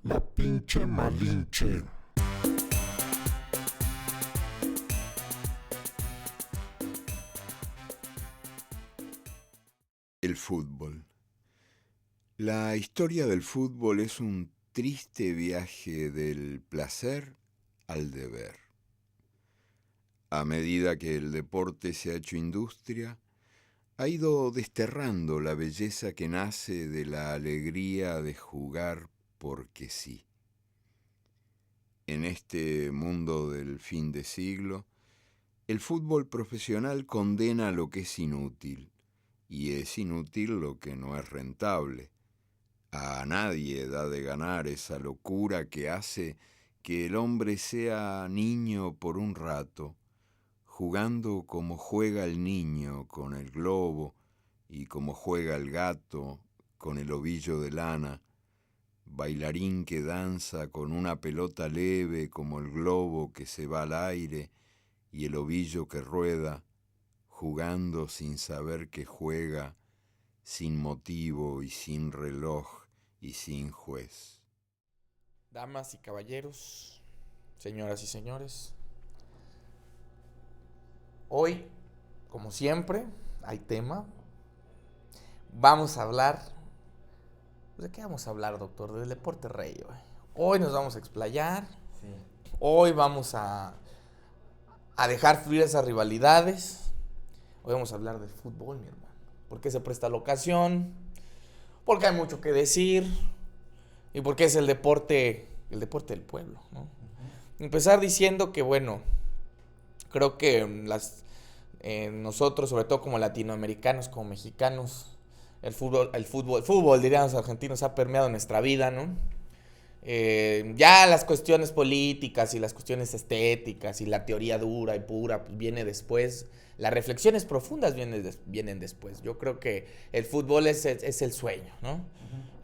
La pinche Malinche. El fútbol. La historia del fútbol es un triste viaje del placer al deber. A medida que el deporte se ha hecho industria, ha ido desterrando la belleza que nace de la alegría de jugar porque sí. En este mundo del fin de siglo, el fútbol profesional condena lo que es inútil, y es inútil lo que no es rentable. A nadie da de ganar esa locura que hace que el hombre sea niño por un rato, jugando como juega el niño con el globo y como juega el gato con el ovillo de lana, bailarín que danza con una pelota leve como el globo que se va al aire y el ovillo que rueda, jugando sin saber que juega, sin motivo y sin reloj y sin juez. Damas y caballeros, señoras y señores, hoy, como siempre, hay tema. Vamos a hablar. ¿De qué vamos a hablar, doctor? Del deporte rey, güey. Hoy nos vamos a explayar. Sí. Hoy vamos a dejar fluir esas rivalidades. Hoy vamos a hablar del fútbol, mi hermano. ¿Por qué se presta la ocasión? Porque hay mucho que decir. Y porque es el deporte del pueblo, ¿no? Empezar diciendo que, bueno, creo que nosotros, sobre todo como latinoamericanos, como mexicanos, el fútbol, dirían los argentinos, ha permeado nuestra vida, ¿no? Ya las cuestiones políticas y las cuestiones estéticas y la teoría dura y pura pues viene después. Las reflexiones profundas vienen después. Yo creo que el fútbol es el sueño, ¿no?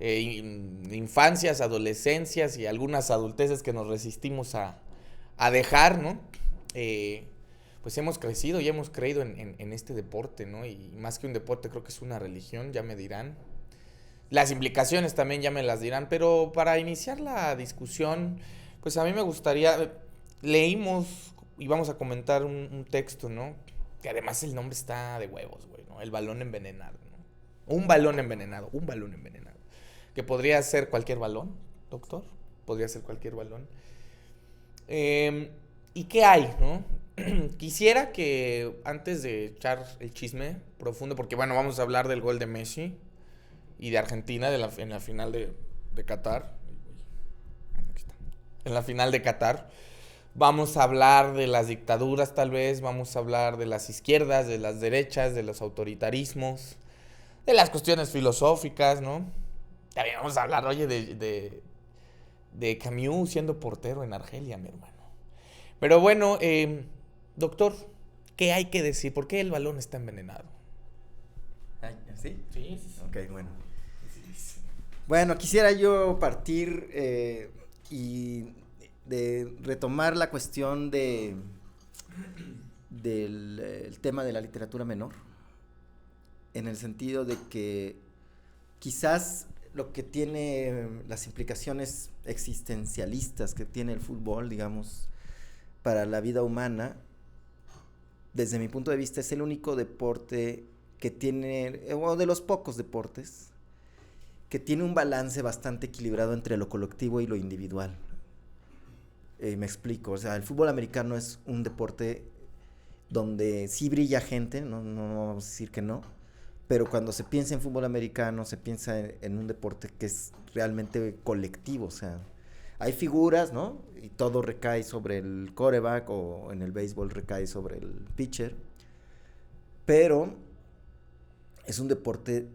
Infancias, adolescencias y algunas adulteces que nos resistimos a dejar, ¿no? Pues hemos crecido y hemos creído en este deporte, ¿no? Y más que un deporte creo que es una religión, ya me dirán. Las implicaciones también ya me las dirán, pero para iniciar la discusión, pues a mí me gustaría, leímos y vamos a comentar un texto, ¿no? Que además el nombre está de huevos, güey, ¿no? El balón envenenado, ¿no? Un balón envenenado. Que podría ser cualquier balón, doctor, podría ser cualquier balón. ¿Y qué hay, no? Quisiera que antes de echar el chisme profundo, porque bueno, vamos a hablar del gol de Messi y de Argentina en la final de Qatar. En la final de Qatar. Vamos a hablar de las dictaduras tal vez, vamos a hablar de las izquierdas, de las derechas, de los autoritarismos, de las cuestiones filosóficas, ¿no? También vamos a hablar, oye, de Camus siendo portero en Argelia, mi hermano. Pero bueno, doctor, ¿qué hay que decir? ¿Por qué el balón está envenenado? Ay, ¿sí? Sí, sí, sí. Ok, bueno. Bueno, quisiera yo partir y de retomar la cuestión del el tema de la literatura menor, en el sentido de que quizás lo que tiene las implicaciones existencialistas que tiene el fútbol, digamos, para la vida humana, desde mi punto de vista, es el único deporte que tiene, o de los pocos deportes, que tiene un balance bastante equilibrado entre lo colectivo y lo individual. Me explico, o sea, el fútbol americano es un deporte donde sí brilla gente, no vamos a decir que no, pero cuando se piensa en fútbol americano, se piensa en un deporte que es realmente colectivo, o sea, hay figuras, ¿no? Y todo recae sobre el quarterback, o en el béisbol recae sobre el pitcher, pero es un deporte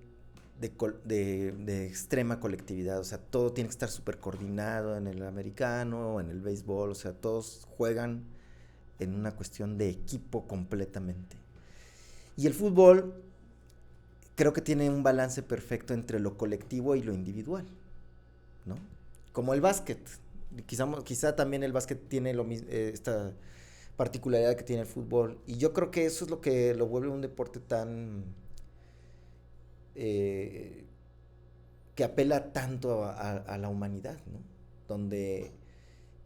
de extrema colectividad, o sea, todo tiene que estar súper coordinado en el americano, en el béisbol, o sea, todos juegan en una cuestión de equipo completamente. Y el fútbol creo que tiene un balance perfecto entre lo colectivo y lo individual, ¿no? Como el básquet. Quizá también el básquet tiene esta particularidad que tiene el fútbol. Y yo creo que eso es lo que lo vuelve un deporte tan... que apela tanto a la humanidad, ¿no? donde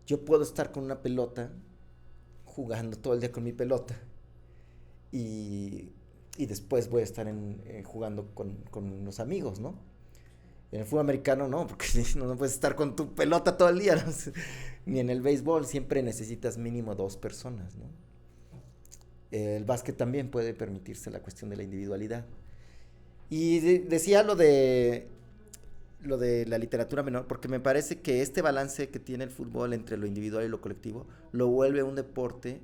yo puedo estar con una pelota, jugando todo el día con mi pelota, y después voy a estar jugando con los amigos, ¿no? En el fútbol americano no, porque no puedes estar con tu pelota todo el día, ¿no? Ni en el béisbol, siempre necesitas mínimo 2 personas, ¿no? El básquet también puede permitirse la cuestión de la individualidad. Y decía lo de la literatura menor, porque me parece que este balance que tiene el fútbol entre lo individual y lo colectivo lo vuelve un deporte,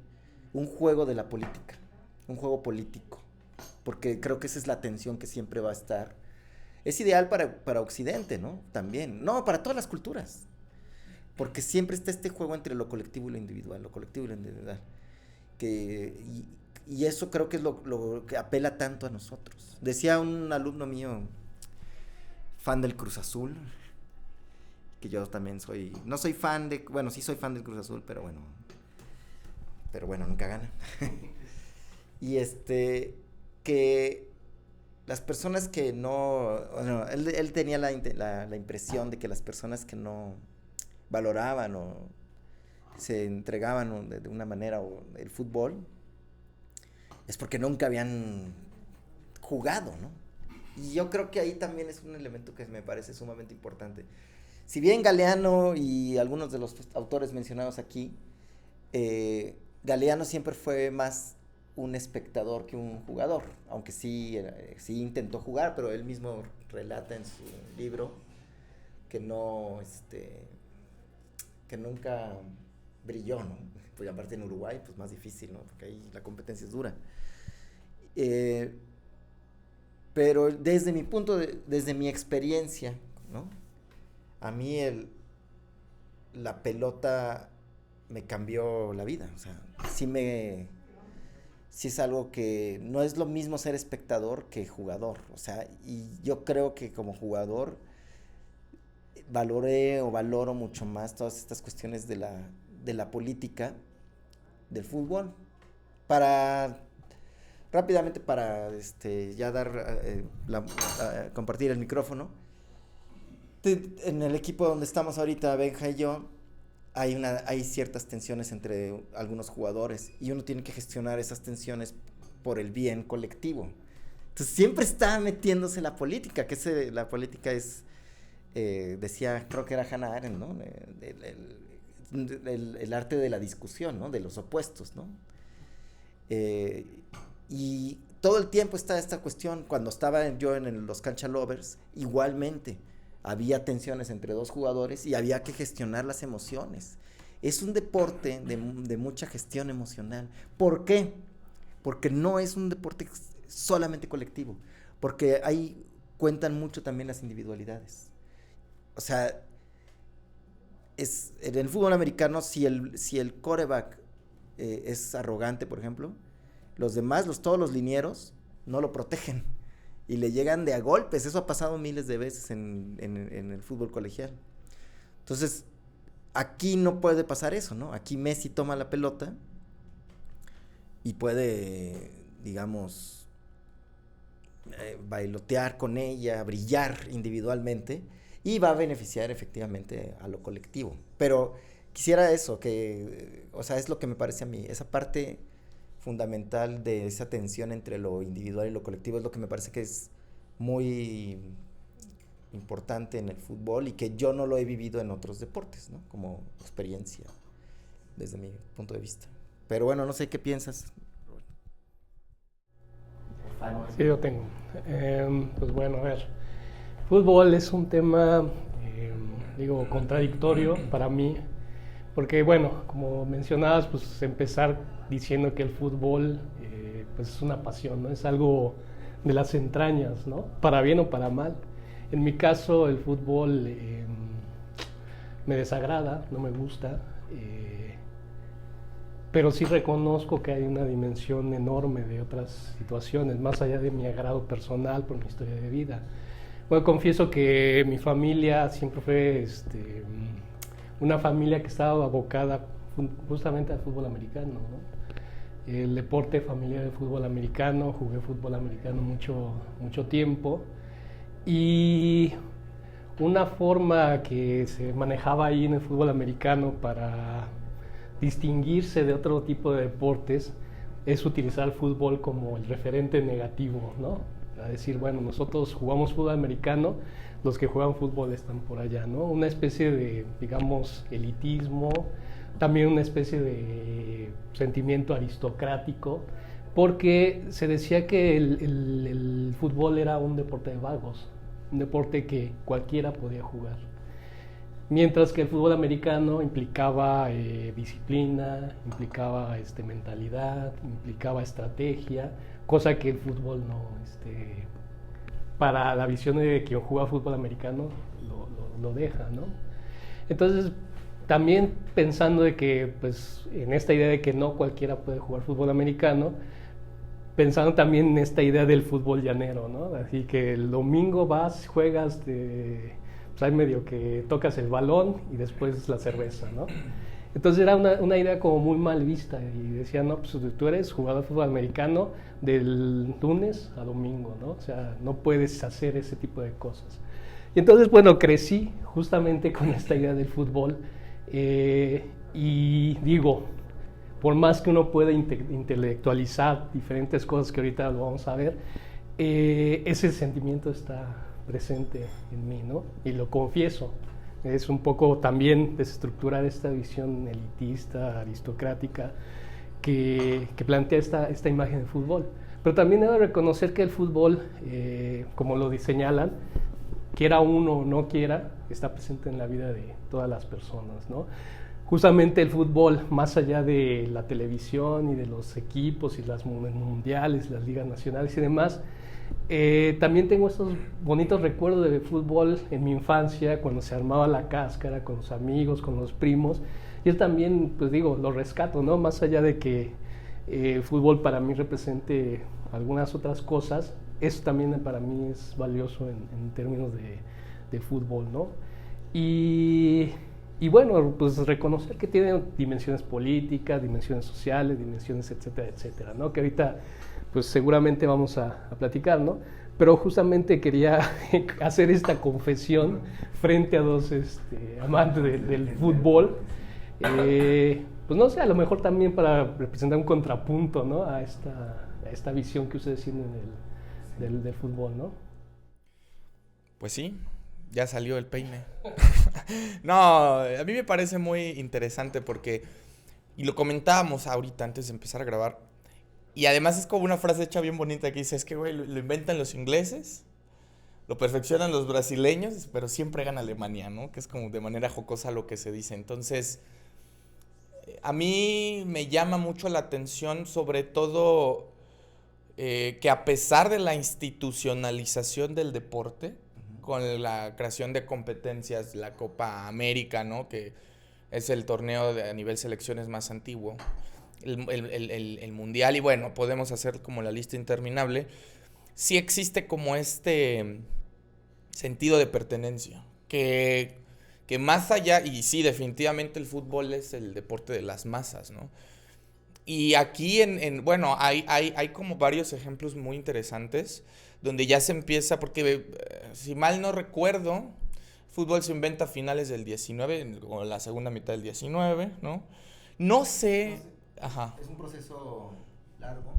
un juego de la política, un juego político, porque creo que esa es la tensión que siempre va a estar. Es ideal para Occidente, ¿no? También. No, para todas las culturas. Porque siempre está este juego entre lo colectivo y lo individual, lo colectivo y lo individual. Y eso creo que es lo que apela tanto a nosotros. Decía un alumno mío, fan del Cruz Azul, que yo también no soy fan bueno, sí soy fan del Cruz Azul, pero bueno, nunca gana. Y que las personas que no, bueno, él tenía la impresión de que las personas que no valoraban o se entregaban de una manera o el fútbol es porque nunca habían jugado, ¿no? Y yo creo que ahí también es un elemento que me parece sumamente importante. Si bien Galeano y algunos de los autores mencionados aquí, Galeano siempre fue más un espectador que un jugador, aunque sí intentó jugar, pero él mismo relata en su libro que que nunca brilló, ¿no? Pues aparte en Uruguay, pues más difícil, ¿no? Porque ahí la competencia es dura. Pero desde mi experiencia, ¿no? A mí la pelota me cambió la vida, o sea, sí es algo que no es lo mismo ser espectador que jugador, o sea, y yo creo que como jugador valoro mucho más todas estas cuestiones de la política del fútbol. Rápidamente para ya dar compartir el micrófono. En el equipo donde estamos ahorita, Benja y yo, hay ciertas tensiones entre algunos jugadores y uno tiene que gestionar esas tensiones por el bien colectivo. Entonces siempre está metiéndose la política, la política es, decía, creo que era Hannah Arendt, ¿no? El arte de la discusión, ¿no? De los opuestos, ¿no? Y todo el tiempo está esta cuestión. Cuando estaba yo en los Cancha Lovers, igualmente había tensiones entre 2 jugadores y había que gestionar las emociones. Es un deporte de mucha gestión emocional. ¿Por qué? Porque no es un deporte solamente colectivo, porque ahí cuentan mucho también las individualidades. O sea, en el fútbol americano, si el quarterback es arrogante, por ejemplo, los demás, todos los linieros, no lo protegen y le llegan de a golpes. Eso ha pasado miles de veces en el fútbol colegial. Entonces, aquí no puede pasar eso, ¿no? Aquí Messi toma la pelota y puede, digamos, bailotear con ella, brillar individualmente y va a beneficiar efectivamente a lo colectivo. Pero quisiera eso, o sea, es lo que me parece a mí, esa parte fundamental de esa tensión entre lo individual y lo colectivo es lo que me parece que es muy importante en el fútbol y que yo no lo he vivido en otros deportes, ¿no? Como experiencia, desde mi punto de vista. Pero bueno, no sé qué piensas. Sí, yo tengo. Pues bueno, a ver. Fútbol es un tema, contradictorio para mí. Porque bueno, como mencionabas, pues empezar diciendo que el fútbol pues es una pasión, ¿no? Es algo de las entrañas, ¿no? Para bien o para mal. En mi caso, el fútbol me desagrada, no me gusta, pero sí reconozco que hay una dimensión enorme de otras situaciones, más allá de mi agrado personal por mi historia de vida. Bueno, confieso que mi familia siempre fue una familia que estaba abocada justamente al fútbol americano, ¿no? El deporte familiar del fútbol americano, jugué fútbol americano mucho tiempo y una forma que se manejaba ahí en el fútbol americano para distinguirse de otro tipo de deportes es utilizar el fútbol como el referente negativo, ¿no? A decir, bueno, nosotros jugamos fútbol americano, los que juegan fútbol están por allá, ¿no? Una especie de, digamos, elitismo, también una especie de sentimiento aristocrático, porque se decía que el fútbol era un deporte de vagos, un deporte que cualquiera podía jugar. Mientras que el fútbol americano implicaba disciplina, implicaba mentalidad, implicaba estrategia, cosa que el fútbol no, para la visión de quien juega fútbol americano lo deja, ¿no? Entonces, también pensando de que, pues, en esta idea de que no cualquiera puede jugar fútbol americano, pensando también en esta idea del fútbol llanero, ¿no? Así que el domingo vas, juegas, pues hay medio que tocas el balón y después la cerveza, ¿no? Entonces era una idea como muy mal vista y decían, no, pues tú eres jugador de fútbol americano del lunes a domingo, ¿no? O sea, no puedes hacer ese tipo de cosas. Y entonces, bueno, crecí justamente con esta idea del fútbol y digo, por más que uno pueda intelectualizar diferentes cosas que ahorita lo vamos a ver, ese sentimiento está presente en mí, ¿no? Y lo confieso. Es un poco también desestructurar esta visión elitista, aristocrática, que plantea esta imagen de fútbol. Pero también debo reconocer que el fútbol, como lo señalan, quiera uno o no quiera, está presente en la vida de todas las personas, ¿no? Justamente el fútbol, más allá de la televisión y de los equipos y las mundiales, las ligas nacionales y demás, también tengo estos bonitos recuerdos de fútbol en mi infancia, cuando se armaba la cáscara con los amigos, con los primos. Yo también, pues digo, lo rescato, ¿no? Más allá de que el fútbol para mí represente algunas otras cosas, eso también para mí es valioso en términos de fútbol, ¿no? Y bueno, pues reconocer que tiene dimensiones políticas, dimensiones sociales, dimensiones etcétera, etcétera, ¿no? Que ahorita pues seguramente vamos a platicar, ¿no? Pero justamente quería hacer esta confesión frente a dos amantes del fútbol. Pues no sé, a lo mejor también para representar un contrapunto, ¿no? A esta visión que ustedes tienen del fútbol, ¿no? Pues sí, ya salió el peine. No, a mí me parece muy interesante porque, y lo comentábamos ahorita antes de empezar a grabar, y además es como una frase hecha bien bonita que dice, es que, güey, lo inventan los ingleses, lo perfeccionan los brasileños, pero siempre gana Alemania, ¿no? Que es como de manera jocosa lo que se dice. Entonces, a mí me llama mucho la atención, sobre todo, que a pesar de la institucionalización del deporte, con la creación de competencias, la Copa América, ¿no? Que es el torneo a nivel selecciones más antiguo, el mundial, y bueno, podemos hacer como la lista interminable, sí existe como este sentido de pertenencia, que más allá, y sí, definitivamente el fútbol es el deporte de las masas, ¿no? Y aquí, bueno, hay como varios ejemplos muy interesantes, donde ya se empieza, porque si mal no recuerdo, fútbol se inventa a finales del 19, o la segunda mitad del 19, ¿no? No sé. Ajá. Es un proceso largo.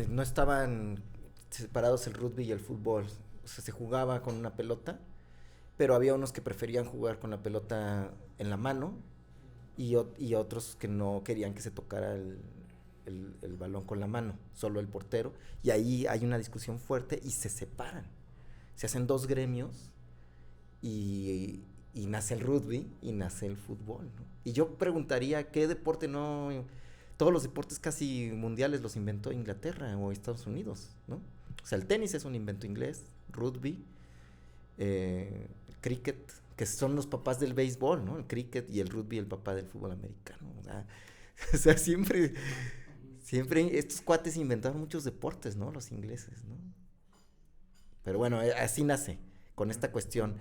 No estaban separados el rugby y el fútbol. O sea, se jugaba con una pelota, pero había unos que preferían jugar con la pelota en la mano y otros que no querían que se tocara el balón con la mano, solo el portero. Y ahí hay una discusión fuerte y se separan. Se hacen dos gremios y nace el rugby y nace el fútbol, ¿no? Y yo preguntaría, ¿qué deporte no? Todos los deportes casi mundiales los inventó Inglaterra o Estados Unidos, ¿no? O sea, el tenis es un invento inglés, rugby, cricket, que son los papás del béisbol, ¿no? El cricket y el rugby, el papá del fútbol americano. O sea, siempre estos cuates inventaron muchos deportes, ¿no? Los ingleses, ¿no? Pero bueno, así nace, con esta cuestión.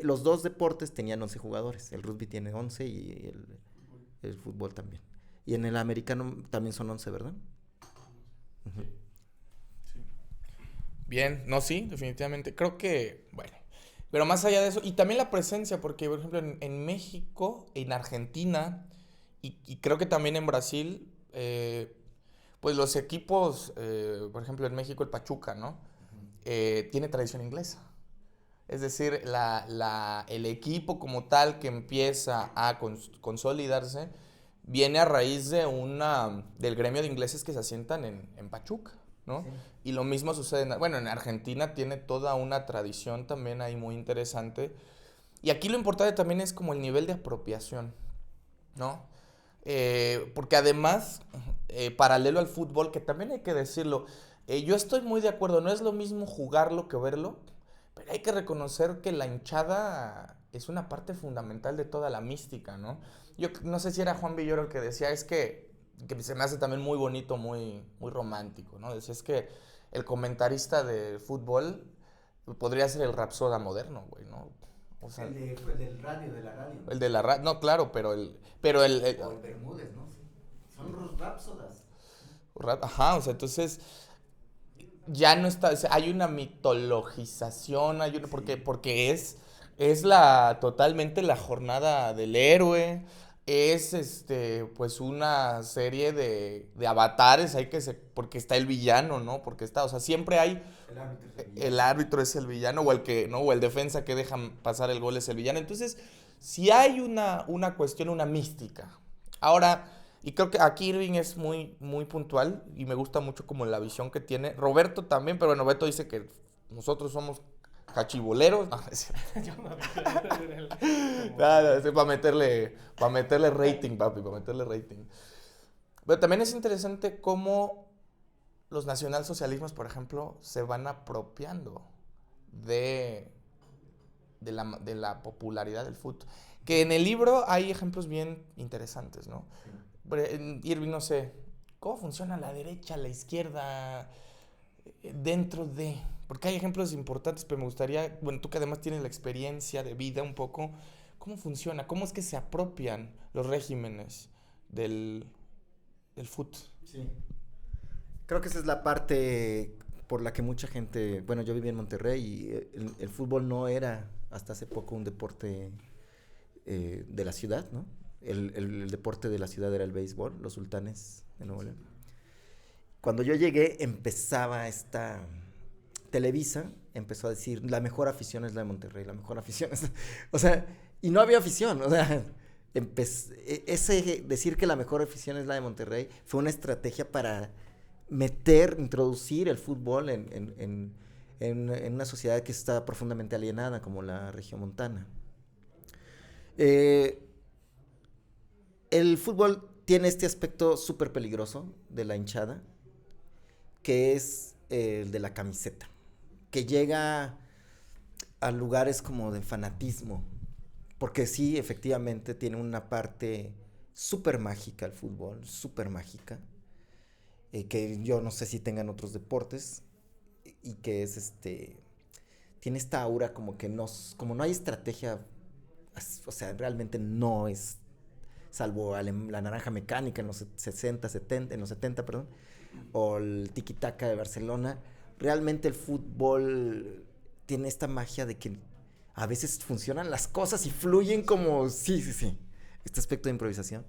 Los dos deportes tenían 11 jugadores. El rugby tiene 11 y el fútbol también. Y en el americano también son 11, ¿verdad? Uh-huh. Sí. Bien, no, sí, definitivamente. Creo que, bueno, Pero más allá de eso, y también la presencia, porque por ejemplo en México, en Argentina, y creo que también en Brasil, pues los equipos, por ejemplo en México el Pachuca, ¿no? Tiene tradición inglesa. Es decir, el equipo como tal que empieza a consolidarse viene a raíz del gremio de ingleses que se asientan en Pachuca, ¿no? Sí. Y lo mismo sucede, en Argentina tiene toda una tradición también ahí muy interesante. Y aquí lo importante también es como el nivel de apropiación, ¿no? Porque además, paralelo al fútbol, que también hay que decirlo, yo estoy muy de acuerdo, no es lo mismo jugarlo que verlo, pero hay que reconocer que la hinchada es una parte fundamental de toda la mística, ¿no? Yo no sé si era Juan Villoro el que decía, que se me hace también muy bonito, muy, muy romántico, ¿no? Decía, es que el comentarista de fútbol podría ser el Rapsoda moderno, güey, ¿no? O sea, El del radio, de la radio. el de la radio, no, claro, pero el O el Bermúdez, ¿no? Sí. Son los Rapsodas. Ajá, o sea, entonces ya no está, o sea, hay una mitologización, porque es totalmente la jornada del héroe, es pues una serie de avatares, porque está el villano, ¿no? Porque o sea, siempre hay, el árbitro es el villano, o el que, ¿no? O el defensa que deja pasar el gol es el villano. Entonces, si hay una cuestión, una mística. Ahora, y creo que aquí Irving es muy, muy puntual y me gusta mucho como la visión que tiene. Roberto también, pero bueno, Beto dice que nosotros somos cachiboleros. No, es cierto. Yo no dije Nada, es para meterle rating, papi, para meterle rating. Pero también es interesante cómo los nacionalsocialismos, por ejemplo, se van apropiando de la popularidad del fútbol. Que en el libro hay ejemplos bien interesantes, ¿no? Irving, no sé, ¿cómo funciona la derecha, la izquierda dentro de...? Porque hay ejemplos importantes, pero me gustaría, bueno, tú que además tienes la experiencia de vida un poco, ¿cómo funciona? ¿Cómo es que se apropian los regímenes del fútbol? Sí. Creo que esa es la parte por la que mucha gente... Bueno, yo viví en Monterrey y el fútbol no era hasta hace poco un deporte de la ciudad, ¿no? El deporte de la ciudad era el béisbol, los Sultanes de Nuevo León. Cuando yo llegué empezaba Televisa empezó a decir, la mejor afición es la de Monterrey, la mejor afición es... O sea, y no había afición, o sea, decir que la mejor afición es la de Monterrey fue una estrategia para introducir el fútbol en una sociedad que está profundamente alienada como la regiomontana. El fútbol tiene este aspecto súper peligroso de la hinchada, que es el de la camiseta, que llega a lugares como de fanatismo, porque sí, efectivamente, tiene una parte súper mágica el fútbol, súper mágica, que yo no sé si tengan otros deportes, y que es tiene esta aura como que como no hay estrategia, o sea, realmente no es, salvo la naranja mecánica en los 70, perdón, o el tiki-taka de Barcelona, realmente el fútbol tiene esta magia de que a veces funcionan las cosas y fluyen como, sí, este aspecto de improvisación.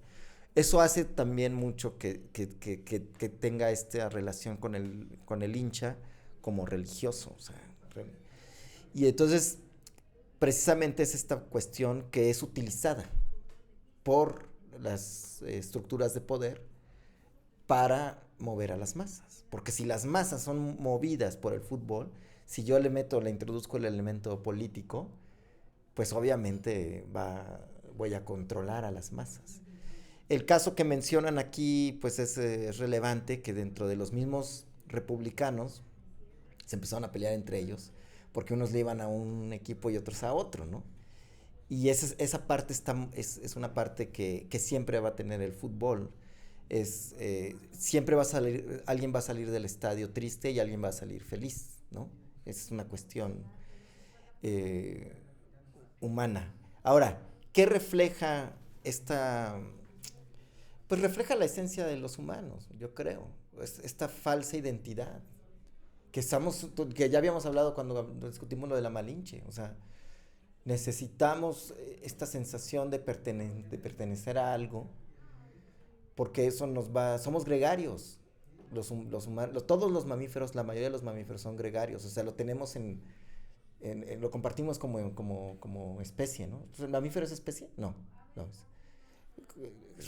Eso hace también mucho que tenga esta relación con el hincha como religioso, o sea, y entonces precisamente es esta cuestión que es utilizada por las estructuras de poder para mover a las masas, porque si las masas son movidas por el fútbol, si yo le introduzco el elemento político, pues obviamente voy a controlar a las masas. El caso que mencionan aquí, pues es relevante, que dentro de los mismos republicanos se empezaron a pelear entre ellos, porque unos le iban a un equipo y otros a otro, ¿no? Y esa parte es una parte que siempre va a tener el fútbol. Siempre alguien va a salir del estadio triste y alguien va a salir feliz, ¿no? Es una cuestión humana. Ahora, ¿qué refleja pues refleja la esencia de los humanos, yo creo, esta falsa identidad que ya habíamos hablado cuando discutimos lo de la Malinche, o sea, necesitamos esta sensación de pertenecer a algo, porque eso somos gregarios. Todos los mamíferos, la mayoría de los mamíferos son gregarios, o sea, lo tenemos lo compartimos como especie, ¿no? ¿El mamífero es especie? No.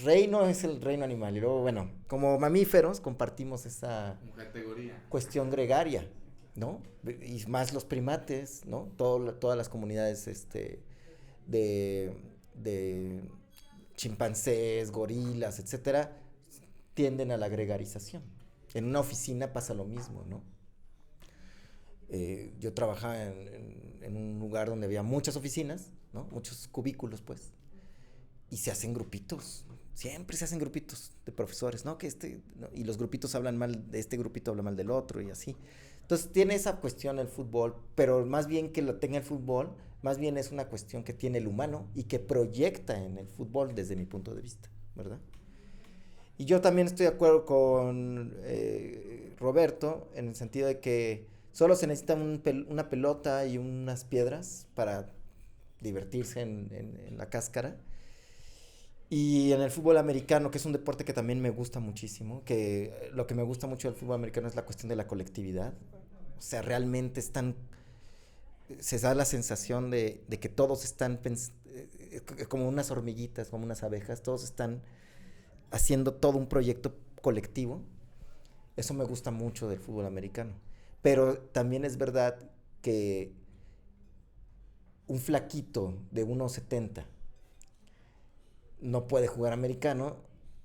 Reino es el reino animal, y luego, bueno, como mamíferos compartimos esa cuestión gregaria, ¿no? Y más los primates, ¿no? Todas las comunidades de chimpancés, gorilas, etcétera, tienden a la gregarización. En una oficina pasa lo mismo, ¿no? Yo trabajaba en un lugar donde había muchas oficinas, ¿no? Muchos cubículos, pues, y se hacen grupitos. Siempre se hacen grupitos de profesores, ¿no? ¿no? Y los grupitos hablan mal de este grupito, habla mal del otro y así. Entonces tiene esa cuestión el fútbol, pero más bien que lo tenga el fútbol, más bien es una cuestión que tiene el humano y que proyecta en el fútbol desde mi punto de vista, ¿verdad? Y yo también estoy de acuerdo con Roberto en el sentido de que solo se necesita una pelota y unas piedras para divertirse en la cáscara. Y en el fútbol americano, que es un deporte que también me gusta muchísimo, que lo que me gusta mucho del fútbol americano es la cuestión de la colectividad. O sea, realmente se da la sensación de que todos están como unas hormiguitas, como unas abejas, todos están haciendo todo un proyecto colectivo. Eso me gusta mucho del fútbol americano. Pero también es verdad que un flaquito de 1.70 no puede jugar americano,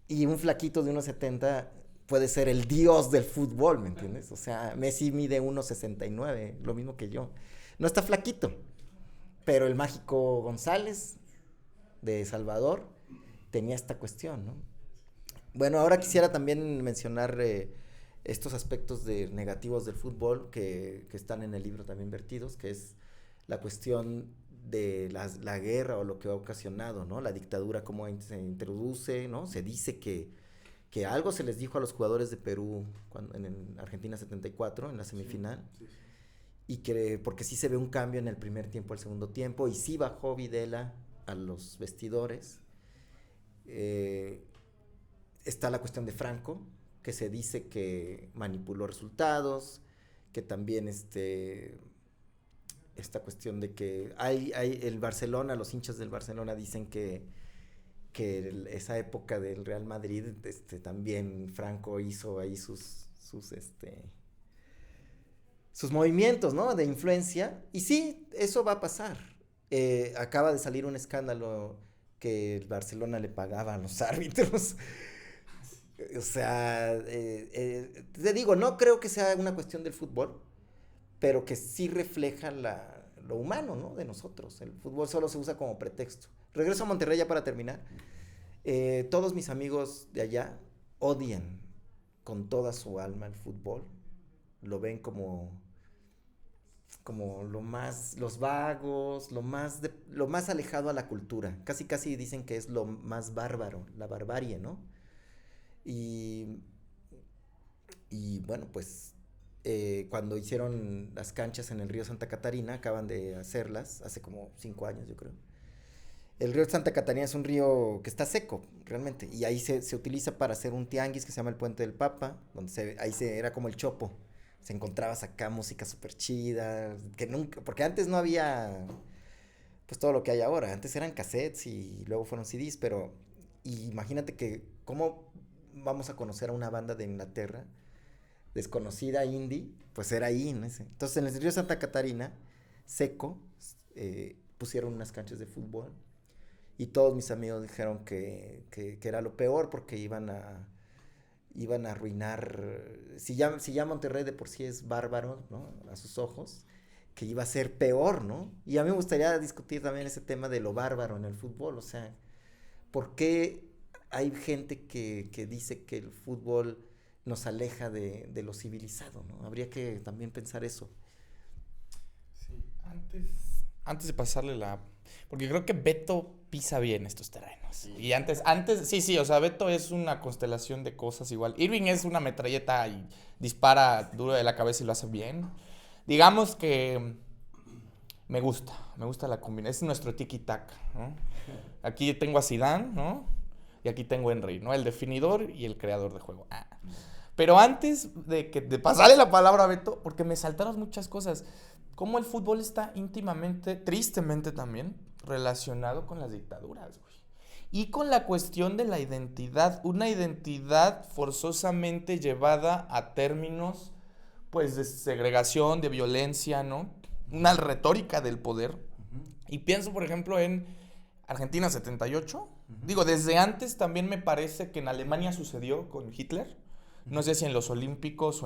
y un flaquito de 1.70 puede ser el dios del fútbol, ¿me entiendes? O sea, Messi mide 1.69, lo mismo que yo. No está flaquito, pero el Mágico González de Salvador tenía esta cuestión, ¿no? Bueno, ahora quisiera también mencionar estos aspectos negativos del fútbol que están en el libro también vertidos, que es la cuestión de la guerra o lo que ha ocasionado, ¿no? La dictadura, cómo se introduce, ¿no? Se dice que algo se les dijo a los jugadores de Perú en Argentina 74, en la semifinal, sí. Y que porque sí se ve un cambio en el primer tiempo al segundo tiempo, y sí bajó Videla a los vestidores. Está la cuestión de Franco, que se dice que manipuló resultados, que también esta cuestión de que hay el Barcelona, los hinchas del Barcelona dicen que esa época del Real Madrid, también Franco hizo ahí sus movimientos, ¿no? De influencia, y sí, eso va a pasar. Acaba de salir un escándalo que el Barcelona le pagaba a los árbitros. O sea, te digo, no creo que sea una cuestión del fútbol, pero que sí refleja lo humano, ¿no? De nosotros. El fútbol solo se usa como pretexto. Regreso a Monterrey ya para terminar. Todos mis amigos de allá odian con toda su alma el fútbol. Lo ven como los vagos, lo más alejado a la cultura. Casi dicen que es lo más bárbaro, la barbarie, ¿no? Y bueno, pues cuando hicieron las canchas en el río Santa Catarina, acaban de hacerlas hace como 5 años, yo creo. El río Santa Catarina es un río que está seco, realmente, y ahí se utiliza para hacer un tianguis que se llama el Puente del Papa, donde era como el Chopo. Se encontrabas acá música súper chida, porque antes no había pues todo lo que hay ahora. Antes eran cassettes y luego fueron CDs, pero imagínate que cómo vamos a conocer a una banda de Inglaterra desconocida, indie, pues era ahí, ¿no? Entonces en el río Santa Catarina, seco, pusieron unas canchas de fútbol, y todos mis amigos dijeron que era lo peor, porque iban a arruinar, si ya Monterrey de por sí es bárbaro, ¿no? A sus ojos, que iba a ser peor, ¿no? Y a mí me gustaría discutir también ese tema de lo bárbaro en el fútbol, o sea, ¿por qué hay gente que dice que el fútbol nos aleja de lo civilizado, ¿no? Habría que también pensar eso. Sí, antes de pasarle porque creo que Beto pisa bien estos terrenos. Sí. Y antes, sí, o sea, Beto es una constelación de cosas igual. Irving es una metralleta y dispara duro de la cabeza y lo hace bien. Digamos que me gusta la combinación. Es nuestro tiki-taka, ¿no? Aquí tengo a Zidane, ¿no? Y aquí tengo a Henry, ¿no? El definidor y el creador de juego. Pero antes de pasarle la palabra a Beto, porque me saltaron muchas cosas, cómo el fútbol está íntimamente, tristemente también, relacionado con las dictaduras, güey. Y con la cuestión de la identidad, una identidad forzosamente llevada a términos, pues, de segregación, de violencia, ¿no? Una retórica del poder. Y pienso, por ejemplo, en Argentina 78. Digo, desde antes también me parece que en Alemania sucedió con Hitler. No sé si en los Olímpicos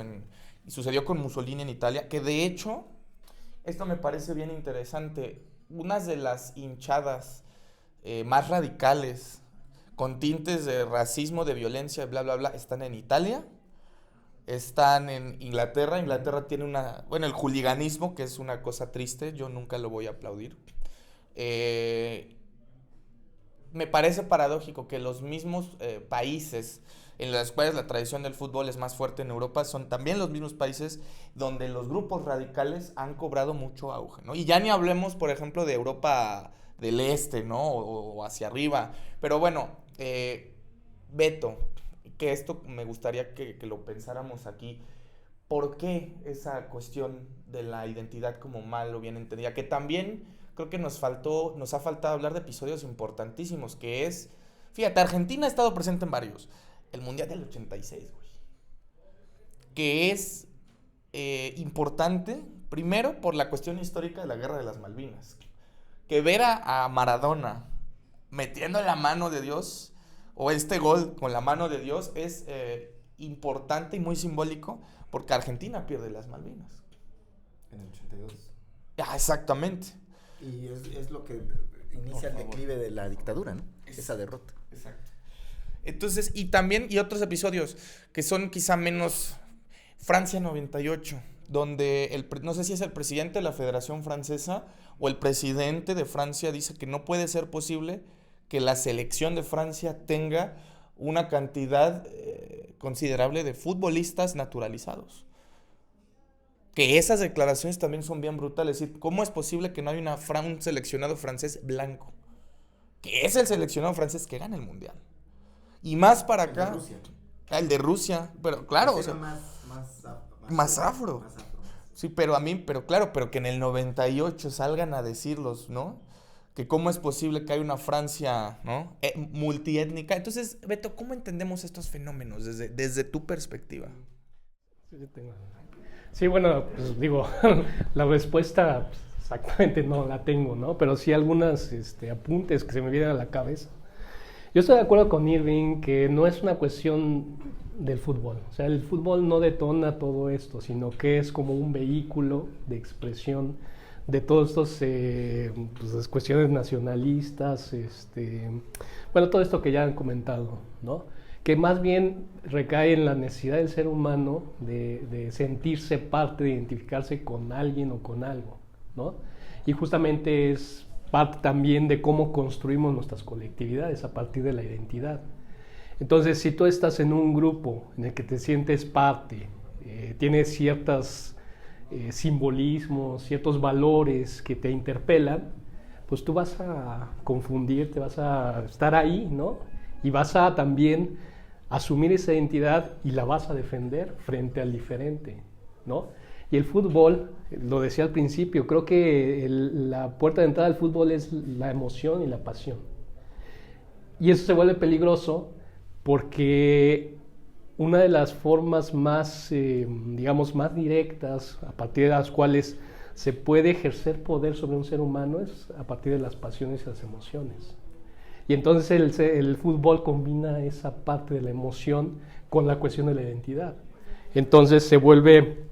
y sucedió con Mussolini en Italia, que de hecho, esto me parece bien interesante, unas de las hinchadas más radicales, con tintes de racismo, de violencia, bla, bla, bla, están en Italia, están en Inglaterra. Inglaterra tiene el hooliganismo, que es una cosa triste, yo nunca lo voy a aplaudir. Me parece paradójico que los mismos países en los cuales la tradición del fútbol es más fuerte en Europa son también los mismos países donde los grupos radicales han cobrado mucho auge, ¿no? Y ya ni hablemos, por ejemplo, de Europa del Este, ¿no? O hacia arriba. Pero bueno, Beto, que esto me gustaría que lo pensáramos aquí. ¿Por qué esa cuestión de la identidad como mal o bien entendida? Que también creo que nos ha faltado hablar de episodios importantísimos, que es, fíjate, Argentina ha estado presente en varios. El Mundial del 86, güey. Que es importante, primero, por la cuestión histórica de la Guerra de las Malvinas. Que ver a Maradona metiendo la mano de Dios, o este gol con la mano de Dios, es importante y muy simbólico, porque Argentina pierde las Malvinas. En el 82. Exactamente. Y es lo que inicia el declive de la dictadura, ¿no? Esa derrota. Exacto. Entonces, y otros episodios que son quizá menos. Francia 98, donde no sé si es el presidente de la Federación Francesa o el presidente de Francia dice que no puede ser posible que la selección de Francia tenga una cantidad considerable de futbolistas naturalizados. Que esas declaraciones también son bien brutales. Es decir, ¿cómo es posible que no haya un seleccionado francés blanco? Que es el seleccionado francés que gana el Mundial. Y más para acá. El de Rusia. Pero claro. O sea, más afro. Sí, pero claro, pero que en el 98 salgan a decirlos, ¿no? Que cómo es posible que haya una Francia, ¿no? Multiétnica. Entonces, Beto, ¿cómo entendemos estos fenómenos desde tu perspectiva? Sí, bueno, pues digo, la respuesta pues, exactamente no la tengo, ¿no? Pero sí algunas apuntes que se me vienen a la cabeza. Yo estoy de acuerdo con Irving que no es una cuestión del fútbol. O sea, el fútbol no detona todo esto, sino que es como un vehículo de expresión de todos estos pues, las cuestiones nacionalistas, bueno, todo esto que ya han comentado, ¿no? Que más bien recae en la necesidad del ser humano de sentirse parte, de identificarse con alguien o con algo, ¿no? Y justamente es parte también de cómo construimos nuestras colectividades a partir de la identidad. Entonces, si tú estás en un grupo en el que te sientes parte, tienes ciertos simbolismos, ciertos valores que te interpelan, pues tú vas a confundirte, vas a estar ahí, ¿no? Y vas a también asumir esa identidad y la vas a defender frente al diferente, ¿no? Y el fútbol, lo decía al principio, creo que la puerta de entrada al fútbol es la emoción y la pasión. Y eso se vuelve peligroso porque una de las formas más, digamos, más directas, a partir de las cuales se puede ejercer poder sobre un ser humano, es a partir de las pasiones y las emociones. Y entonces el fútbol combina esa parte de la emoción con la cuestión de la identidad. Entonces se vuelve,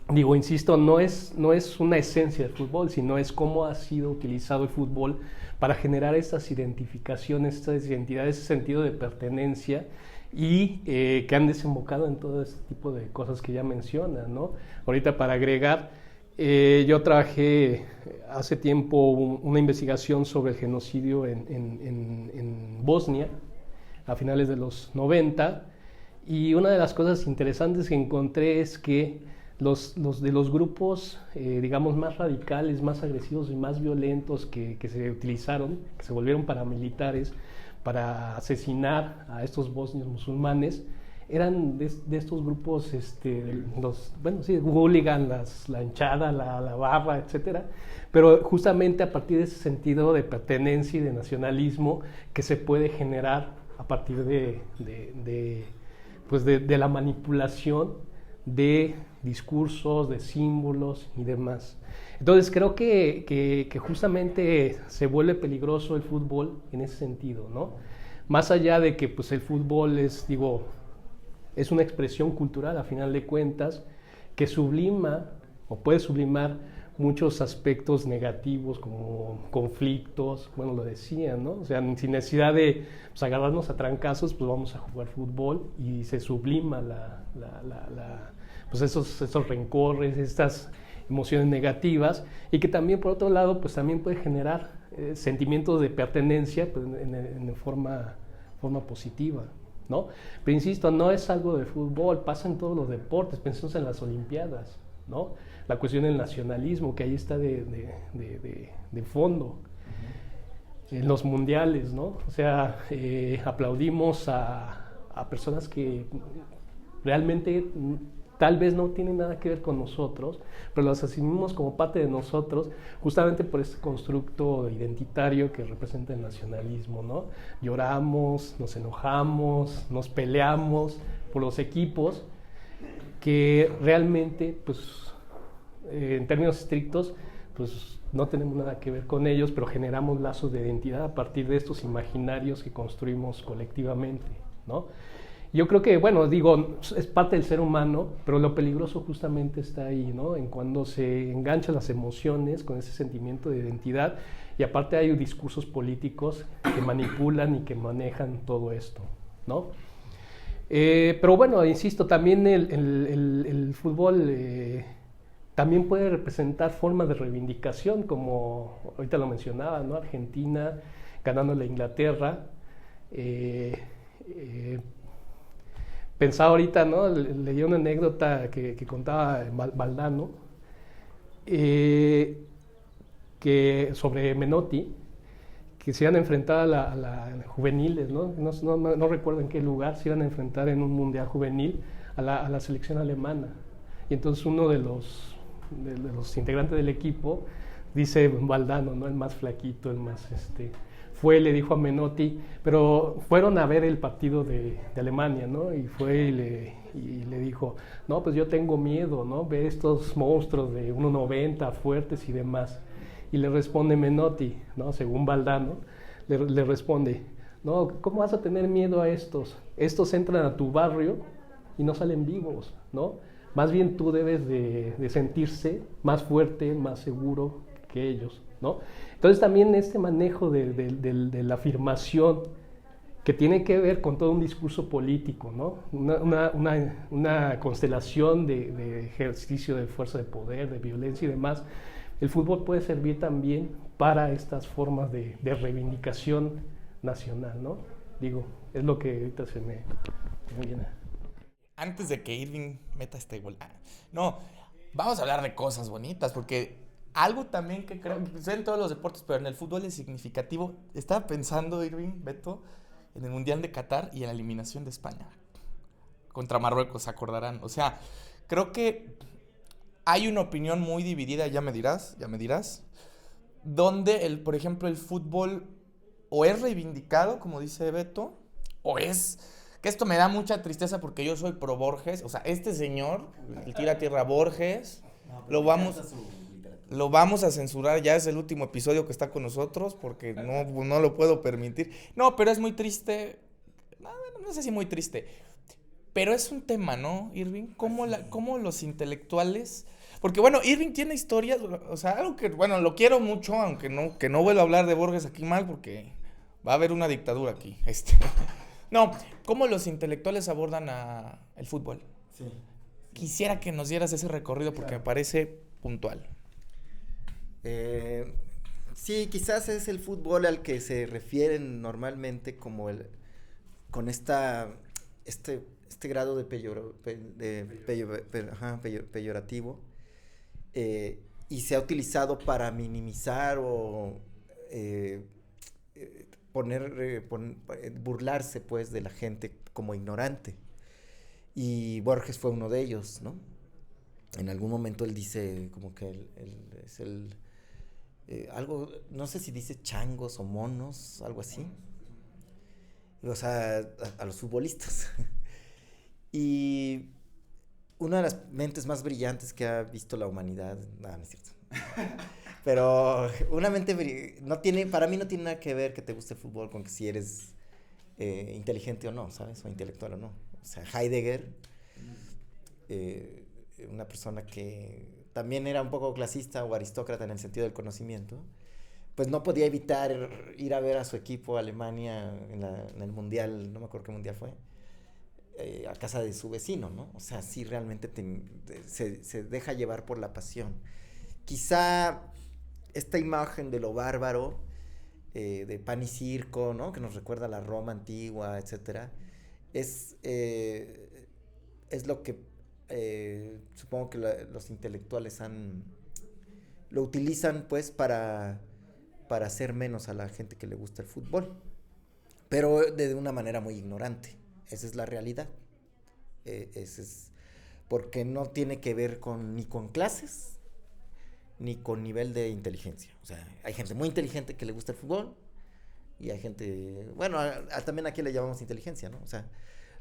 digo, insisto, no es una esencia del fútbol, sino es cómo ha sido utilizado el fútbol para generar estas identificaciones, estas identidades, ese sentido de pertenencia y que han desembocado en todo este tipo de cosas que ya mencionan, ¿no? Ahorita para agregar, yo trabajé hace tiempo una investigación sobre el genocidio en Bosnia a finales de los 90 y una de las cosas interesantes que encontré es que de los grupos, digamos, más radicales, más agresivos y más violentos que se utilizaron, que se volvieron paramilitares para asesinar a estos bosnios musulmanes, eran de estos grupos, hooligan, la hinchada, la barra, etcétera, pero justamente a partir de ese sentido de pertenencia y de nacionalismo que se puede generar a partir de la manipulación de discursos, de símbolos y demás. Entonces creo que justamente se vuelve peligroso el fútbol en ese sentido, ¿no? Más allá de que pues, el fútbol es una expresión cultural a final de cuentas que sublima o puede sublimar muchos aspectos negativos como conflictos, bueno, lo decían, ¿no? O sea, sin necesidad de pues, agarrarnos a trancazos, pues vamos a jugar fútbol y se sublima pues esos rencores, estas emociones negativas, y que también por otro lado pues también puede generar sentimientos de pertenencia pues, en forma positiva, ¿no? Pero insisto, no es algo del fútbol, pasa en todos los deportes, pensemos en las Olimpiadas, ¿no? La cuestión del nacionalismo que ahí está de fondo, en los mundiales, ¿no? O sea, aplaudimos a personas que realmente tal vez no tienen nada que ver con nosotros, pero las asumimos como parte de nosotros, justamente por este constructo identitario que representa el nacionalismo, ¿no? Lloramos, nos enojamos, nos peleamos por los equipos que realmente, pues, en términos estrictos, pues no tenemos nada que ver con ellos, pero generamos lazos de identidad a partir de estos imaginarios que construimos colectivamente, ¿no? Yo creo que, bueno, es parte del ser humano, pero lo peligroso justamente está ahí, ¿no? En cuando se enganchan las emociones con ese sentimiento de identidad, y aparte hay discursos políticos que manipulan y que manejan todo esto, ¿no? Pero bueno, insisto, también el fútbol también puede representar formas de reivindicación, como ahorita lo mencionaba, ¿no? Argentina ganándole a Inglaterra. Pensaba ahorita, ¿no? Leí una anécdota que contaba Valdano que sobre Menotti, que se iban a enfrentar a la juveniles, ¿no? No recuerdo en qué lugar, se iban a enfrentar en un mundial juvenil a la selección alemana. Y entonces uno de los integrantes del equipo, dice Valdano, ¿no? El más flaquito, el más fue y le dijo a Menotti, pero fueron a ver el partido de Alemania, ¿no? Y fue y le dijo, no, pues yo tengo miedo, ¿no? Ver estos monstruos de 1.90 fuertes y demás. Y le responde Menotti, ¿no? Según Valdano, le responde, no, ¿cómo vas a tener miedo a estos? Estos entran a tu barrio y no salen vivos, ¿no? Más bien tú debes de sentirse más fuerte, más seguro que ellos, ¿no? Entonces también este manejo de la afirmación que tiene que ver con todo un discurso político, ¿no? Una constelación de ejercicio de fuerza de poder, de violencia y demás. El fútbol puede servir también para estas formas de reivindicación nacional, ¿no? Digo, es lo que ahorita se me viene. Antes de que Irving meta este gol. No, vamos a hablar de cosas bonitas, porque algo también que creo que en todos los deportes, pero en el fútbol es significativo. Estaba pensando, Irving, Beto, en el Mundial de Qatar y en la eliminación de España contra Marruecos, se acordarán. O sea, creo que hay una opinión muy dividida, ya me dirás, donde, por ejemplo, el fútbol o es reivindicado, como dice Beto, o es... Que esto me da mucha tristeza porque yo soy pro Borges. O sea, este señor, el tira tierra Borges, lo vamos a censurar. Ya es el último episodio que está con nosotros porque no lo puedo permitir. No, pero es muy triste. No sé si muy triste. Pero es un tema, ¿no, Irving? ¿Cómo los intelectuales... Porque, bueno, Irving tiene historias, o sea, algo que, bueno, lo quiero mucho, aunque no vuelva a hablar de Borges aquí mal porque va a haber una dictadura aquí. No, ¿cómo los intelectuales abordan el fútbol? Sí. Quisiera que nos dieras ese recorrido porque me parece puntual. Sí, quizás es el fútbol al que se refieren normalmente como con este este grado de peyorativo, y se ha utilizado para minimizar o burlarse pues de la gente como ignorante. Y Borges fue uno de ellos, ¿no? En algún momento él dice como que es algo, no sé si dice changos o monos, algo así. O sea, a los futbolistas. Y una de las mentes más brillantes que ha visto la humanidad, no es cierto. Pero una mente para mí no tiene nada que ver que te guste el fútbol con que si eres inteligente o no, ¿sabes? O intelectual o no. O sea, Heidegger, una persona que también era un poco clasista o aristócrata en el sentido del conocimiento, pues no podía evitar ir a ver a su equipo Alemania en el mundial, no me acuerdo qué mundial fue, a casa de su vecino, ¿no? O sea, sí realmente se deja llevar por la pasión. Quizá esta imagen de lo bárbaro, de pan y circo, ¿no? Que nos recuerda a la Roma antigua, etcétera, es lo que supongo que los intelectuales lo utilizan pues para hacer menos a la gente que le gusta el fútbol, pero de una manera muy ignorante. Esa es la realidad. Porque no tiene que ver ni con clases ni con nivel de inteligencia. O sea, hay gente muy inteligente que le gusta el fútbol y hay gente, bueno, también aquí le llamamos inteligencia, ¿no? O sea,